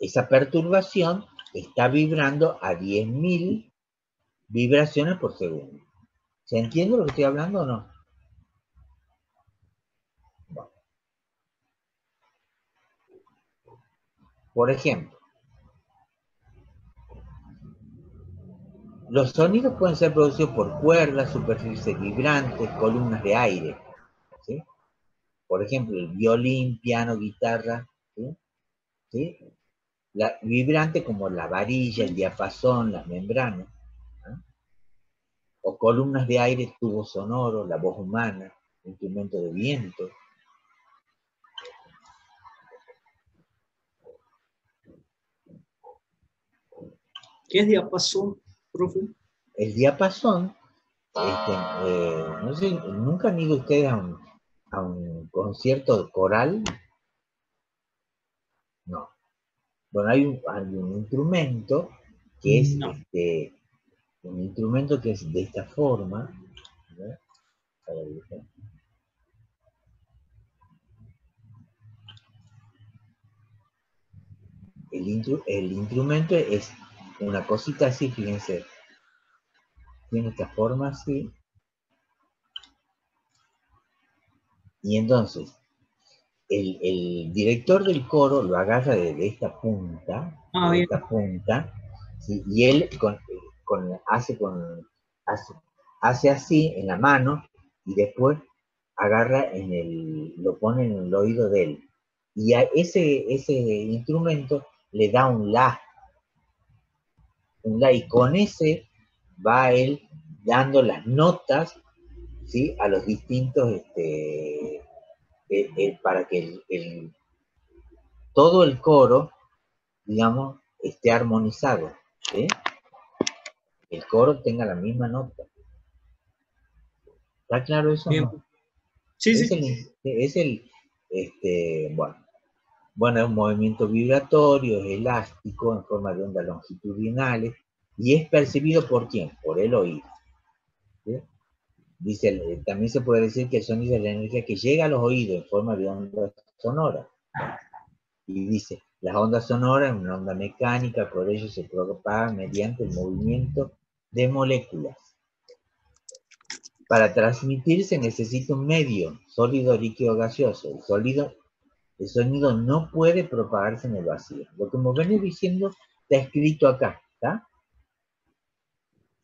esa perturbación está vibrando a 10.000 vibraciones por segundo. ¿Se entiende lo que estoy hablando o no? Bueno. Por ejemplo, los sonidos pueden ser producidos por cuerdas, superficies vibrantes, columnas de aire. ¿Sí? Por ejemplo, el violín, piano, guitarra, ¿sí? ¿Sí? Vibrante como la varilla, el diapasón, las membranas, ¿no? O columnas de aire, tubos sonoros, la voz humana, instrumento de viento. ¿Qué es diapasón, profe? El diapasón, no sé, ¿nunca han ido ustedes a un concierto coral? No. Bueno, hay un instrumento que es No. un instrumento que es de esta forma. El instrumento es una cosita así, fíjense. tiene esta forma así. Y entonces, el director del coro lo agarra de esta punta, ¿sí? Y él hace así en la mano y después agarra lo pone en el oído de él. Y a ese instrumento le da un la, y con ese va él dando las notas, ¿sí? A los distintos, para que todo el coro, digamos, esté armonizado, ¿sí? El coro tenga la misma nota. ¿Está claro eso? Bien. ¿No? Sí, Bueno, es un movimiento vibratorio, es elástico, en forma de ondas longitudinales, y es percibido ¿por quién? Por el oído. ¿Sí? Dice, también se puede decir que el sonido es la energía que llega a los oídos en forma de onda sonora. Y dice, las ondas sonoras, una onda mecánica, por ello se propaga mediante el movimiento de moléculas. Para transmitir se necesita un medio, sólido, líquido, gaseoso. El sonido no puede propagarse en el vacío. Lo que hemos venido diciendo está escrito acá, ¿está?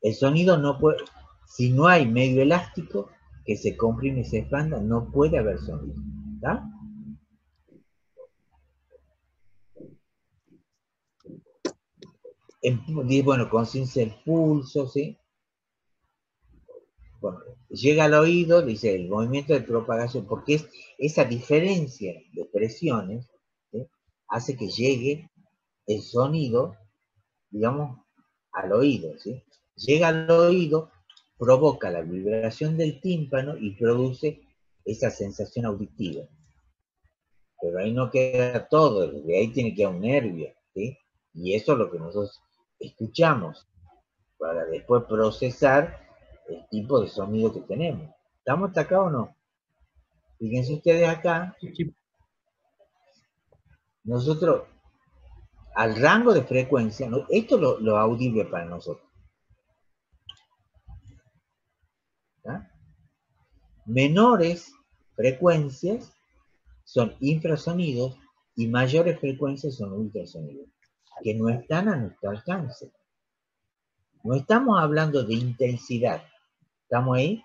El sonido no puede, si no hay medio elástico que se comprime y se expanda, no puede haber sonido, ¿está? Bueno, consiste el pulso, ¿sí? Bueno, llega al oído, dice, el movimiento de propagación, porque esa diferencia de presiones, ¿sí? Hace que llegue el sonido, digamos, al oído, ¿sí? Llega al oído, provoca la vibración del tímpano y produce esa sensación auditiva. Pero ahí no queda todo, de ahí tiene que haber un nervio, ¿sí? Y eso es lo que nosotros escuchamos, para después procesar el tipo de sonido que tenemos. ¿Estamos hasta acá o no? Fíjense ustedes acá, nosotros, al rango de frecuencia, esto es lo audible para nosotros. ¿Tá? Menores frecuencias son infrasonidos y mayores frecuencias son ultrasonidos, que no están a nuestro alcance. No estamos hablando de intensidad. ¿Estamos ahí?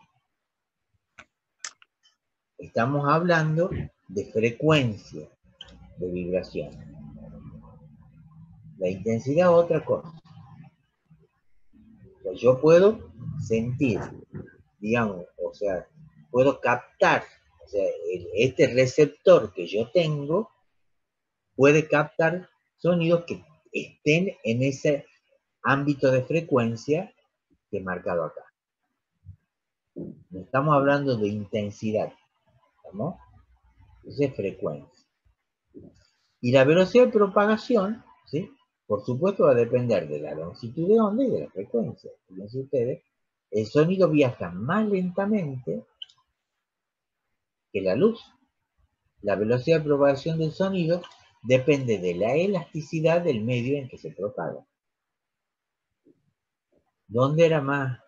Estamos hablando de frecuencia de vibración. La intensidad es otra cosa. O sea, yo puedo sentir, digamos, o sea, puedo captar, o sea, este receptor que yo tengo puede captar sonidos que estén en ese ámbito de frecuencia que he marcado acá. No estamos hablando de intensidad, ¿no? Es frecuencia. Y la velocidad de propagación, ¿sí? Por supuesto va a depender de la longitud de onda y de la frecuencia. Fíjense ustedes, el sonido viaja más lentamente que la luz. La velocidad de propagación del sonido depende de la elasticidad del medio en que se propaga. ¿Dónde era más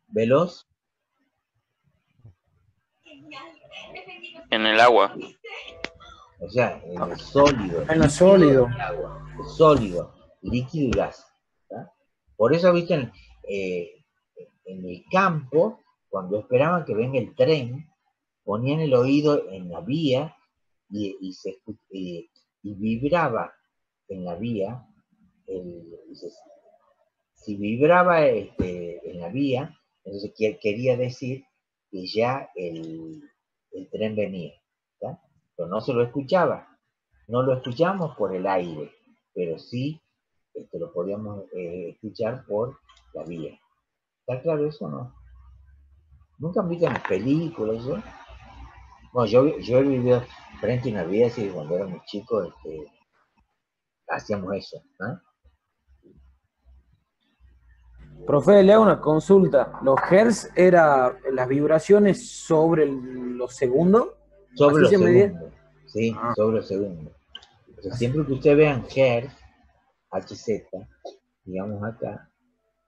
veloz? En el agua. O sea, en el sólido. En el sólido. Agua, el sólido, líquido y gas. ¿Tá? Por eso, viste, en el campo, cuando esperaban que venga el tren, ponían el oído en la vía y vibraba en la vía. Si vibraba en la vía, entonces quería decir que ya el tren venía. ¿Tá? Pero no se lo escuchaba. No lo escuchamos por el aire, pero sí lo podíamos escuchar por la vía. ¿Está claro eso o no? ¿Nunca han visto en las películas eso? Bueno, yo he vivido frente a una vía, así que cuando éramos chicos hacíamos eso. ¿Eh? Profe, le hago una consulta. ¿Los hertz eran las vibraciones sobre los segundos? Sobre los segundos. Sí, sobre los segundos. O sea, siempre que ustedes vean hertz, HZ, digamos acá,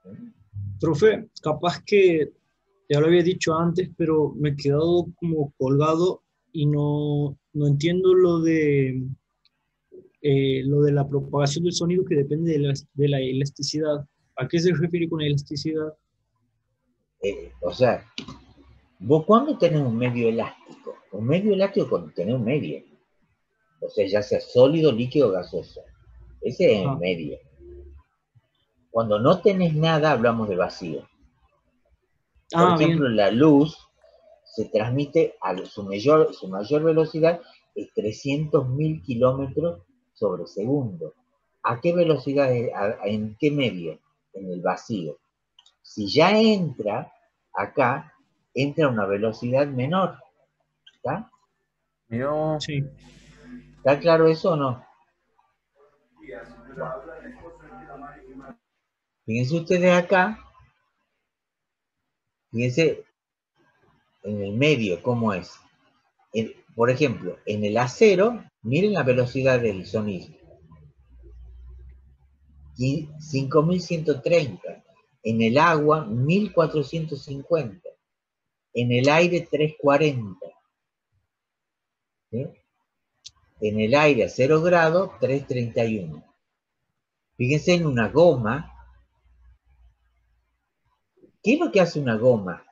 ¿sí? Profe, capaz que ya lo había dicho antes, pero me he quedado como colgado y no entiendo lo de la propagación del sonido que depende de la elasticidad. ¿A qué se refiere con elasticidad? O sea, vos cuando tenés un medio elástico cuando tenés un medio, o sea, ya sea sólido, líquido o gaseoso, ese es el Ajá. medio. Cuando no tenés nada, hablamos de vacío. Por ejemplo, Bien. la luz se transmite a su mayor velocidad es 300.000 kilómetros sobre segundo. ¿A qué velocidad? ¿En qué medio? En el vacío. Si ya entra acá, entra a una velocidad menor. ¿Está? Miró. Sí. ¿Está claro eso o no? Bueno. Fíjense ustedes acá, fíjense en el medio cómo es. Por ejemplo, en el acero, miren la velocidad del sonido. 5.130. En el agua, 1.450. En el aire, 340. ¿Sí? En el aire a 0 grados, 331. Fíjense en una goma. ¿Qué es lo que hace una goma?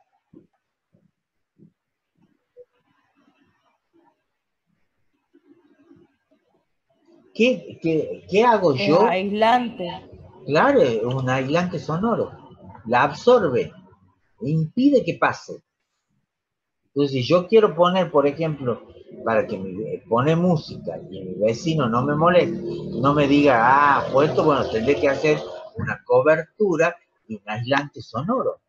¿Qué hago Es yo? aislante. Claro, es un aislante sonoro. La absorbe, impide que pase. Entonces, si yo quiero poner, por ejemplo, para que pone música y mi vecino no me moleste, no me diga, puesto, bueno, tendré que hacer una cobertura y un aislante sonoro.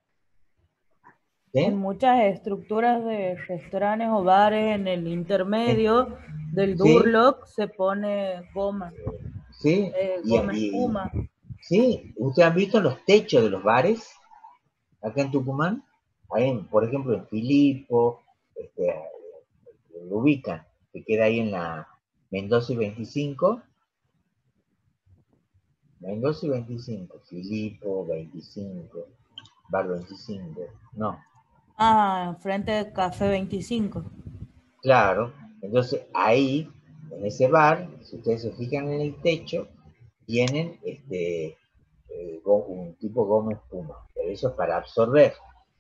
En ¿Sí? muchas estructuras de restaurantes o bares, en el intermedio del ¿Sí? Durlock se pone goma, ¿Sí? goma espuma. ¿Sí? ¿Ustedes han visto los techos de los bares acá en Tucumán? Ahí, por ejemplo, en Filipo, lo ubican, que queda ahí en la Mendoza y 25. Mendoza y 25, Filipo, 25, Bar 25, no, Frente de Café 25. claro. Entonces ahí, en ese bar, si ustedes se fijan en el techo, tienen un tipo goma espuma, pero eso es para absorber.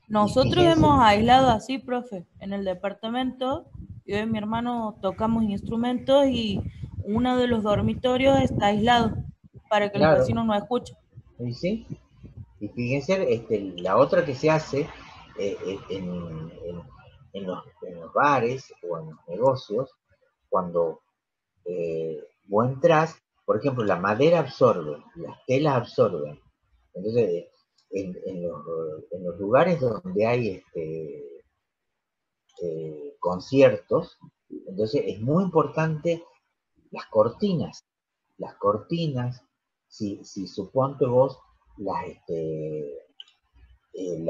Y Nosotros fíjense, hemos aislado así, profe, en el departamento. Yo y mi hermano tocamos instrumentos y uno de los dormitorios está aislado para que los claro, vecinos no escuchen. ¿y sí? Y fíjense, la otra que se hace en los bares o en los negocios, cuando vos entras, por ejemplo, la madera absorbe, las telas absorben. Entonces, en los lugares donde hay conciertos, entonces es muy importante las cortinas. Las cortinas, si suponte vos, las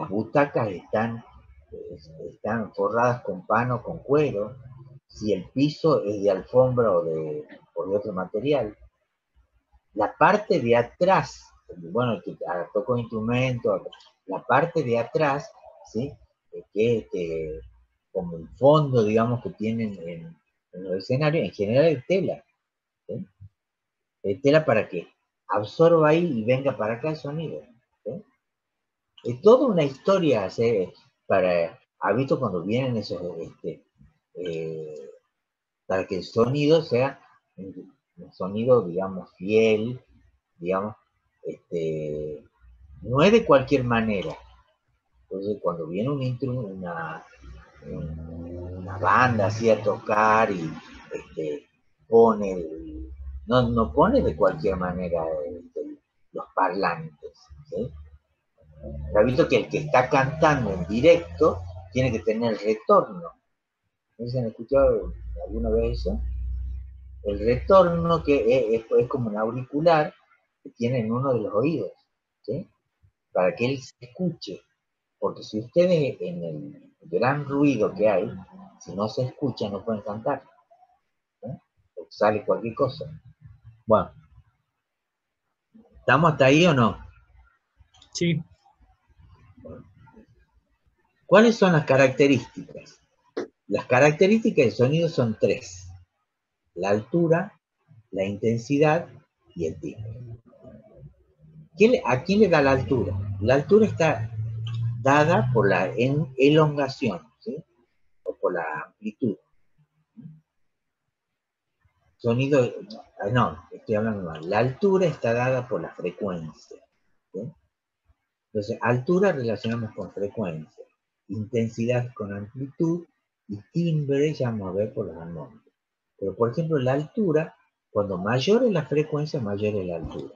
butacas están forradas con pano, con cuero, si el piso es de alfombra o de otro material, la parte de atrás, bueno, el que toca instrumentos, la parte de atrás, ¿sí? Que es como el fondo, digamos, que tienen en los escenarios, en general es tela, ¿sí? Es tela para que absorba ahí y venga para acá el sonido, ¿sí? Es toda una historia, ¿sí? ¿Ha visto cuando vienen esos, eh, para que el sonido sea un sonido, digamos, fiel, digamos, no es de cualquier manera. Entonces, cuando viene una banda así a tocar y pone, no pone de cualquier manera los parlantes, ¿sí? Ha visto que el que está cantando en directo tiene que tener retorno. ¿No se han escuchado alguna vez eso? El retorno que es como un auricular que tiene en uno de los oídos, ¿sí? Para que él se escuche. Porque si ustedes en el gran ruido que hay, si no se escucha, no pueden cantar, ¿no? Porque sale cualquier cosa. Bueno, ¿estamos hasta ahí o no? Sí. ¿Cuáles son las características? Las características del sonido son 3. La altura, la intensidad y el timbre. ¿A quién le da la altura? La altura está dada por la elongación, ¿sí? O por la amplitud. Sonido, no, estoy hablando mal. La altura está dada por la frecuencia, ¿sí? Entonces, altura relacionamos con frecuencia, intensidad con amplitud y timbre ya vamos a ver por los armónicos. Pero, por ejemplo, la altura, cuando mayor es la frecuencia, mayor es la altura.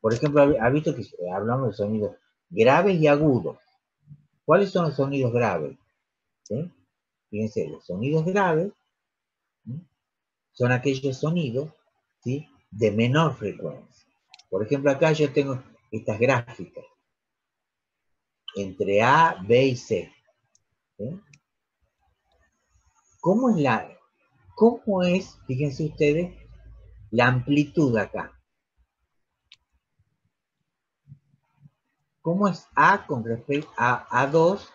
Por ejemplo, ha visto que hablamos de sonidos graves y agudos. ¿Cuáles son los sonidos graves? ¿Sí? Fíjense, los sonidos graves, ¿sí?, son aquellos sonidos, ¿sí?, de menor frecuencia. Por ejemplo, acá yo tengo estas gráficas entre A, B y C. ¿Sí? ¿Cómo es, fíjense ustedes, la amplitud acá? ¿Cómo es A con respecto a A2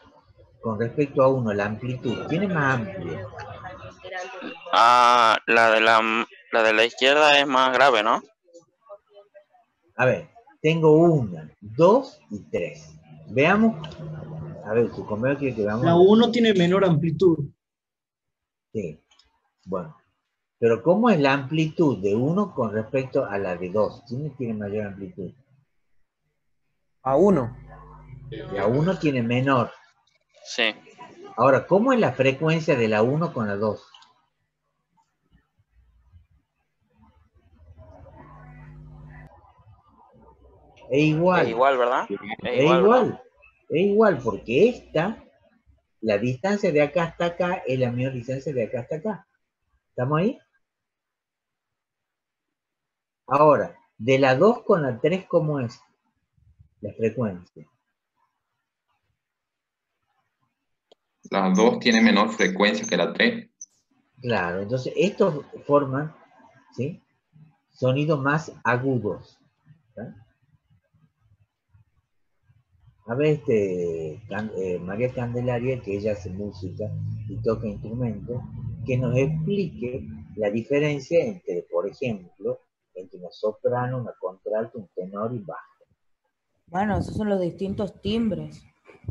con respecto a 1, la amplitud? ¿Quién es más amplio? Ah, la de la izquierda es más grave, ¿no? A ver, tengo 1, 2 y 3. Veamos. A ver, su compañero quiere que veamos. La 1 tiene menor amplitud. Sí, bueno. Pero ¿cómo es la amplitud de 1 con respecto a la de 2? ¿Quién tiene mayor amplitud? A1. La 1 tiene menor. Sí. Ahora, ¿cómo es la frecuencia de la 1 con la 2? Es igual. Es igual, ¿verdad? Es igual. Es igual, porque la distancia de acá hasta acá es la misma distancia de acá hasta acá. ¿Estamos ahí? Ahora, de la 2 con la 3, ¿cómo es la frecuencia? La 2 tiene menor frecuencia que la 3. Claro, entonces estos forman, ¿sí?, sonidos más agudos. ¿Sí? A ver, María Candelaria, que ella hace música y toca instrumentos, que nos explique la diferencia entre, por ejemplo, entre una soprano, una contralto, un tenor y bajo. Bueno, esos son los distintos timbres.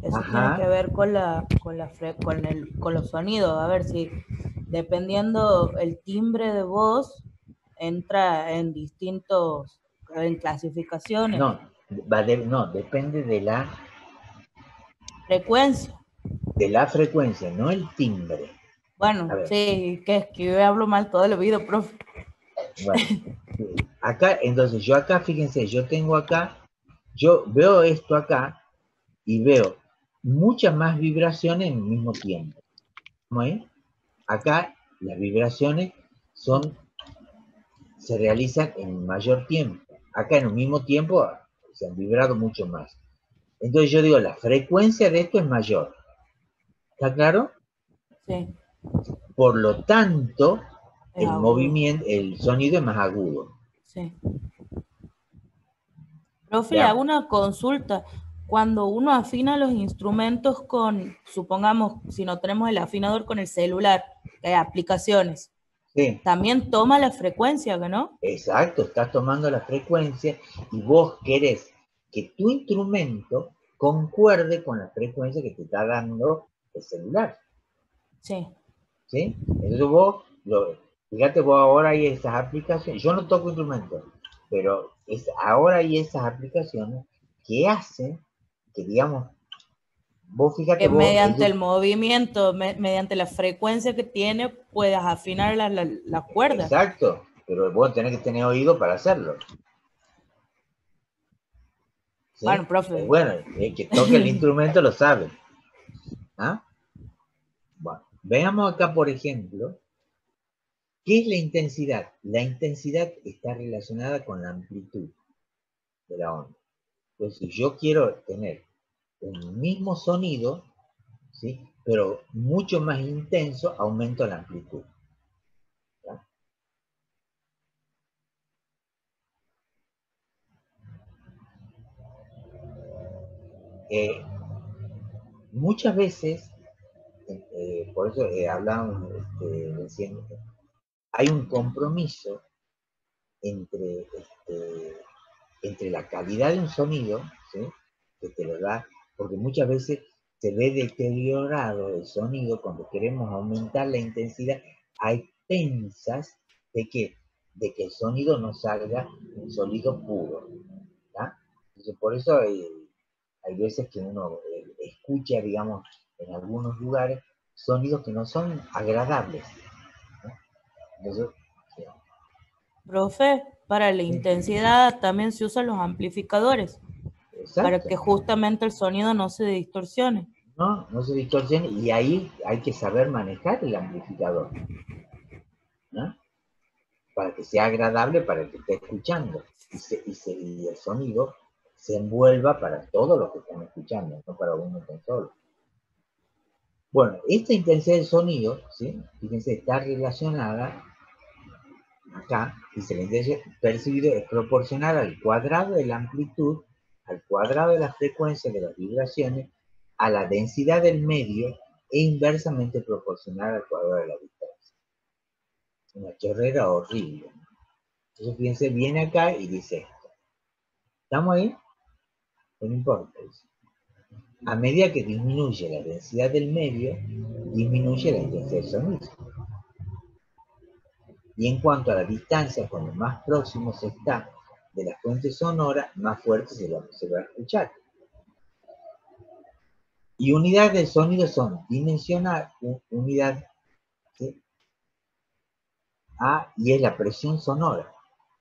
Eso Ajá. tiene que ver con los sonidos. A ver si, dependiendo el timbre de voz, entra en en clasificaciones. No, depende de Frecuencia. frecuencia, no el timbre. Bueno, sí, que es que yo hablo mal todo el oído, profe. Bueno, acá, entonces yo acá, fíjense, yo veo esto acá y veo muchas más vibraciones en el mismo tiempo. ¿Cómo es? Acá las vibraciones se realizan en mayor tiempo. Acá en un mismo tiempo se han vibrado mucho más. Entonces yo digo, la frecuencia de esto es mayor. ¿Está claro? Sí. Por lo tanto, Es el agudo. movimiento, el sonido es más agudo. Sí. Profe, le Ya. hago una consulta. Cuando uno afina los instrumentos supongamos, si no tenemos el afinador con el celular, que hay aplicaciones, Sí. también toma la frecuencia, ¿no? Exacto, estás tomando la frecuencia y vos querés que tu instrumento concuerde con la frecuencia que te está dando el celular. Sí. ¿Sí? Entonces fíjate, vos ahora hay esas aplicaciones, yo no toco instrumentos, pero ahora hay esas aplicaciones que hacen que, digamos, vos fíjate Que vos... mediante el movimiento, mediante la frecuencia que tiene, puedas afinar las cuerdas. Exacto, pero vos tenés que tener oído para hacerlo. ¿Sí? Bueno, profe. Bueno, el que toque el instrumento lo sabe. ¿Ah? Bueno, veamos acá, por ejemplo, ¿qué es la intensidad? La intensidad está relacionada con la amplitud de la onda. Entonces, si yo quiero tener un mismo sonido, ¿sí?, pero mucho más intenso, aumento la amplitud. ¿Ya? muchas veces, por eso hablábamos recién, hay un compromiso entre la calidad de un sonido, ¿sí?, que te lo da, porque muchas veces se ve deteriorado el sonido cuando queremos aumentar la intensidad a expensas de que el sonido no salga un sonido puro, ¿tá? Entonces, por eso hay veces que uno escucha, digamos, en algunos lugares, sonidos que no son agradables, ¿no? Entonces, Profe, para la intensidad también se usan los amplificadores, exacto, para que justamente el sonido no se distorsione. No se distorsione, y ahí hay que saber manejar el amplificador, ¿no? Para que sea agradable para el que esté escuchando, y el sonido se envuelva para todos los que están escuchando, no para uno tan solo. Bueno, esta intensidad del sonido, ¿sí?, fíjense, está relacionada acá, dice, la intensidad percibida es proporcional al cuadrado de la amplitud, al cuadrado de la frecuencia de las vibraciones, a la densidad del medio, e inversamente proporcional al cuadrado de la distancia. Una chorrera horrible. Entonces, fíjense, viene acá y dice esto. ¿Estamos ahí? No importa eso. A medida que disminuye la densidad del medio, disminuye la intensidad del sonido. Y en cuanto a la distancia, cuando más próximo se está de la fuente sonora, más fuerte se va a escuchar. Y unidades del sonido son dimensional, unidad, ¿sí?, A, y es la presión sonora,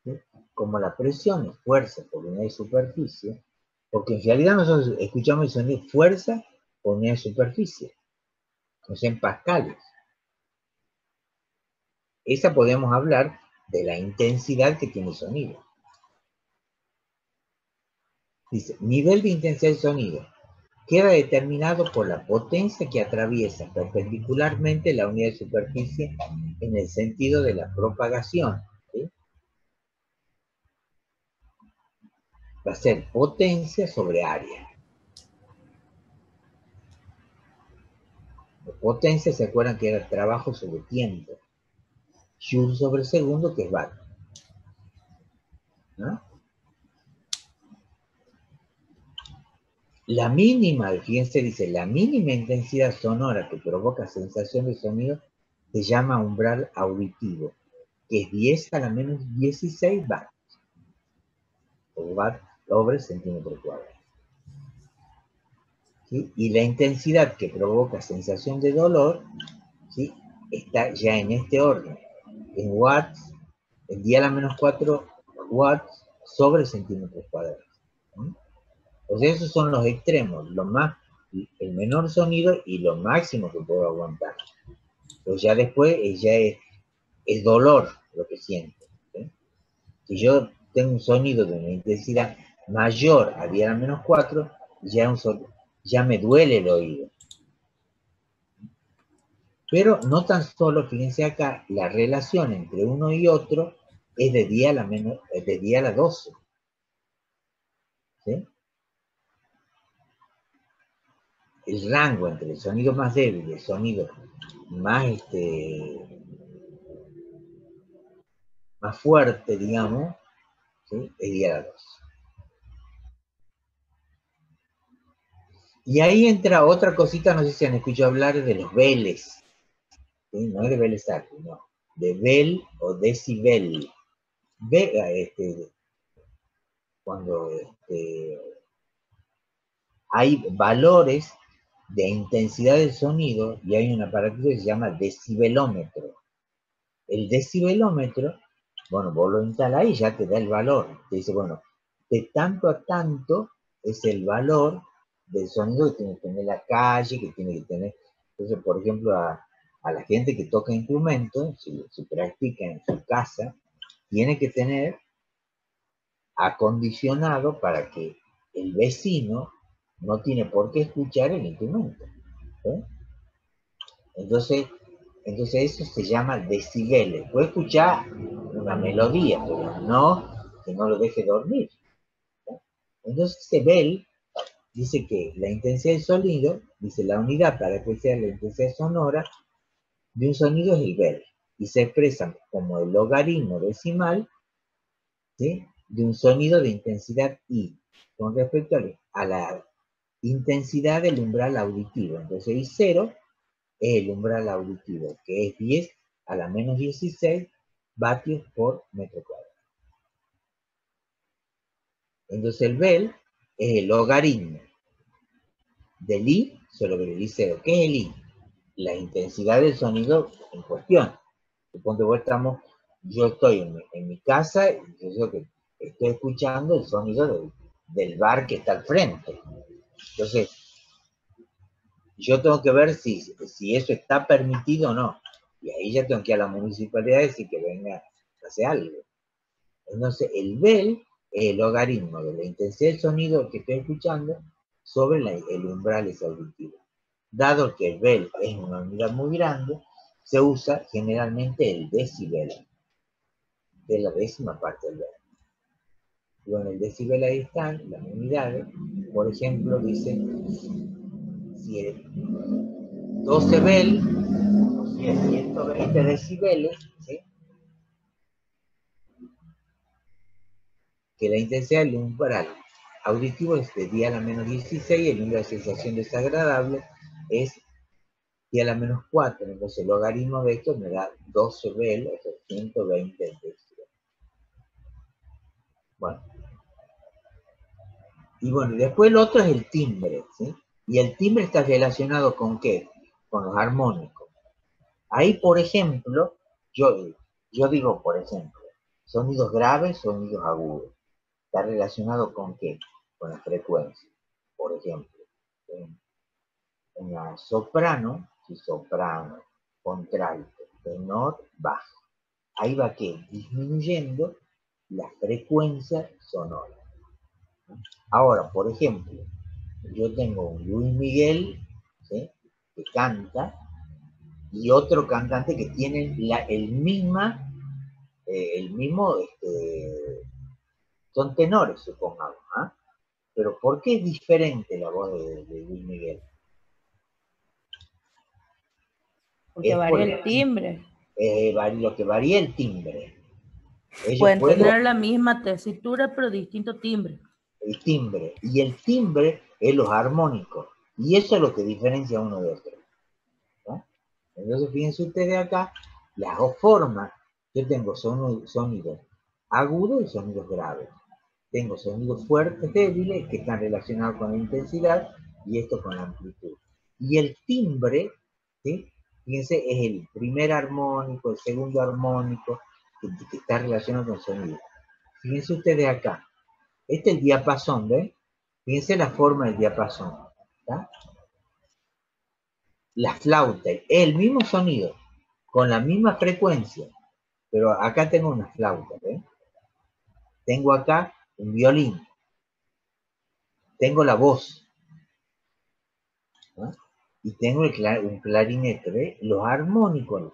¿sí? Como la presión es fuerza por unidad de superficie, porque en realidad nosotros escuchamos el sonido fuerza por unidad de superficie, o sea, en pascales. Esa podemos hablar de la intensidad que tiene el sonido. Dice, nivel de intensidad del sonido queda determinado por la potencia que atraviesa perpendicularmente la unidad de superficie en el sentido de la propagación, ¿sí? Va a ser potencia sobre área. La potencia, ¿se acuerdan que era trabajo sobre tiempo? Joule sobre segundo, que es watt, ¿no? La mínima, fíjense, dice, la mínima intensidad sonora que provoca sensación de sonido se llama umbral auditivo, que es 10 a la menos 16 watts, o watt sobre centímetro cuadrado. ¿Sí? Y la intensidad que provoca sensación de dolor, ¿sí?, está ya en este orden, en watts, en 10 a la menos 4 watts sobre centímetros cuadrados. ¿Sí? O sea, esos son los extremos, el menor sonido y lo máximo que puedo aguantar. Pues ya después es dolor lo que siento, ¿sí? Si yo tengo un sonido de una intensidad mayor a 10 a la menos 4, ya me duele el oído. Pero no tan solo, fíjense acá, la relación entre uno y otro es de 10 a la 12. ¿Sí? El rango entre el sonido más débil y el sonido más, más fuerte, digamos, ¿sí?, es 10 a la 12. Y ahí entra otra cosita, no sé si han escuchado hablar de los beles. ¿Sí? No es de Bell exacto, no. De Bell o decibel. Cuando hay valores de intensidad del sonido, y hay un aparato que se llama decibelómetro. El decibelómetro, bueno, vos lo instalás y ya te da el valor. Te dice, bueno, de tanto a tanto es el valor del sonido que tiene que tener la calle, que tiene que tener. Entonces, por ejemplo, a la gente que toca instrumentos, si practica en su casa, tiene que tener acondicionado para que el vecino no tiene por qué escuchar el instrumento, ¿sí? Entonces eso se llama decibeles. Puede escuchar una melodía, pero no que no lo deje dormir, ¿sí? Entonces Bell dice que la intensidad del sonido Dice, la unidad para apreciar la intensidad sonora de un sonido es el Bell, y se expresa como el logaritmo decimal, ¿sí?, de un sonido de intensidad I, con respecto a la intensidad del umbral auditivo. Entonces I0 es el umbral auditivo, que es 10 a la menos 16 vatios por metro cuadrado. Entonces el Bell es el logaritmo del I sobre el I0. ¿Qué es el I? La intensidad del sonido en cuestión. Supongo que yo estoy en mi casa y yo que estoy escuchando el sonido del bar que está al frente. Entonces, yo tengo que ver si eso está permitido o no. Y ahí ya tengo que ir a la municipalidad y decir que venga a hacer algo. Entonces, el Bell es el logaritmo de la intensidad del sonido que estoy escuchando sobre el umbral auditivo. Dado que el Bell es una unidad muy grande, se usa generalmente el decibel, que es la décima parte del Bell. Y bueno, el decibel ahí están las unidades. Por ejemplo, dice, si es 12 Bell, si es 120 decibeles, ¿sí?, que la intensidad del umbral auditivo es de 10 a la menos 16, y el número de sensación desagradable es 10 a la menos 4. Entonces el logaritmo de esto me da 12 Bell, o sea, 120 decibeles. Bueno. Y bueno, después el otro es el timbre, ¿sí? Y el timbre está relacionado ¿con qué? Con los armónicos. Ahí, por ejemplo, yo digo, por ejemplo, sonidos graves, sonidos agudos. ¿Está relacionado con qué? Con la frecuencia. Por ejemplo, en la soprano, si soprano, contralto, tenor, bajo. Ahí va ¿qué? Disminuyendo la frecuencia sonora. Ahora, por ejemplo, yo tengo un Luis Miguel, ¿sí?, que canta, y otro cantante que tiene el mismo, son tenores, supongamos, ¿ah? Pero ¿por qué es diferente la voz de Luis Miguel? Porque varía el timbre. Lo que varía el timbre. Pueden tener la misma tesitura, pero distinto timbre. El timbre. Y el timbre es los armónicos. Y eso es lo que diferencia uno de otro, ¿no? Entonces, fíjense ustedes acá, las dos formas. Yo tengo sonidos agudos y sonidos graves. Tengo sonidos fuertes, débiles, que están relacionados con la intensidad, y esto con la amplitud. Y el timbre, ¿sí?, fíjense, es el primer armónico, el segundo armónico, que está relacionado con el sonido. Fíjense ustedes acá. Este es el diapasón, ¿ven? Fíjense la forma del diapasón, ¿tá? La flauta, es el mismo sonido, con la misma frecuencia, pero acá tengo una flauta, ¿ven? Tengo acá un violín, tengo la voz, ¿no? Y tengo un clarinete, ¿ves? Los armónicos,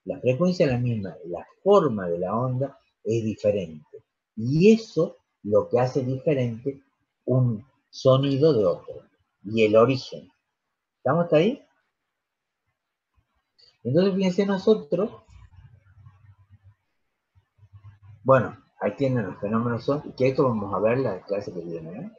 la frecuencia es la misma, la forma de la onda es diferente. Y eso lo que hace diferente un sonido de otro. Y el origen. ¿Estamos hasta ahí? Entonces, fíjense nosotros. Bueno, ahí tienen los fenómenos son, que esto vamos a ver la clase que viene, ¿eh?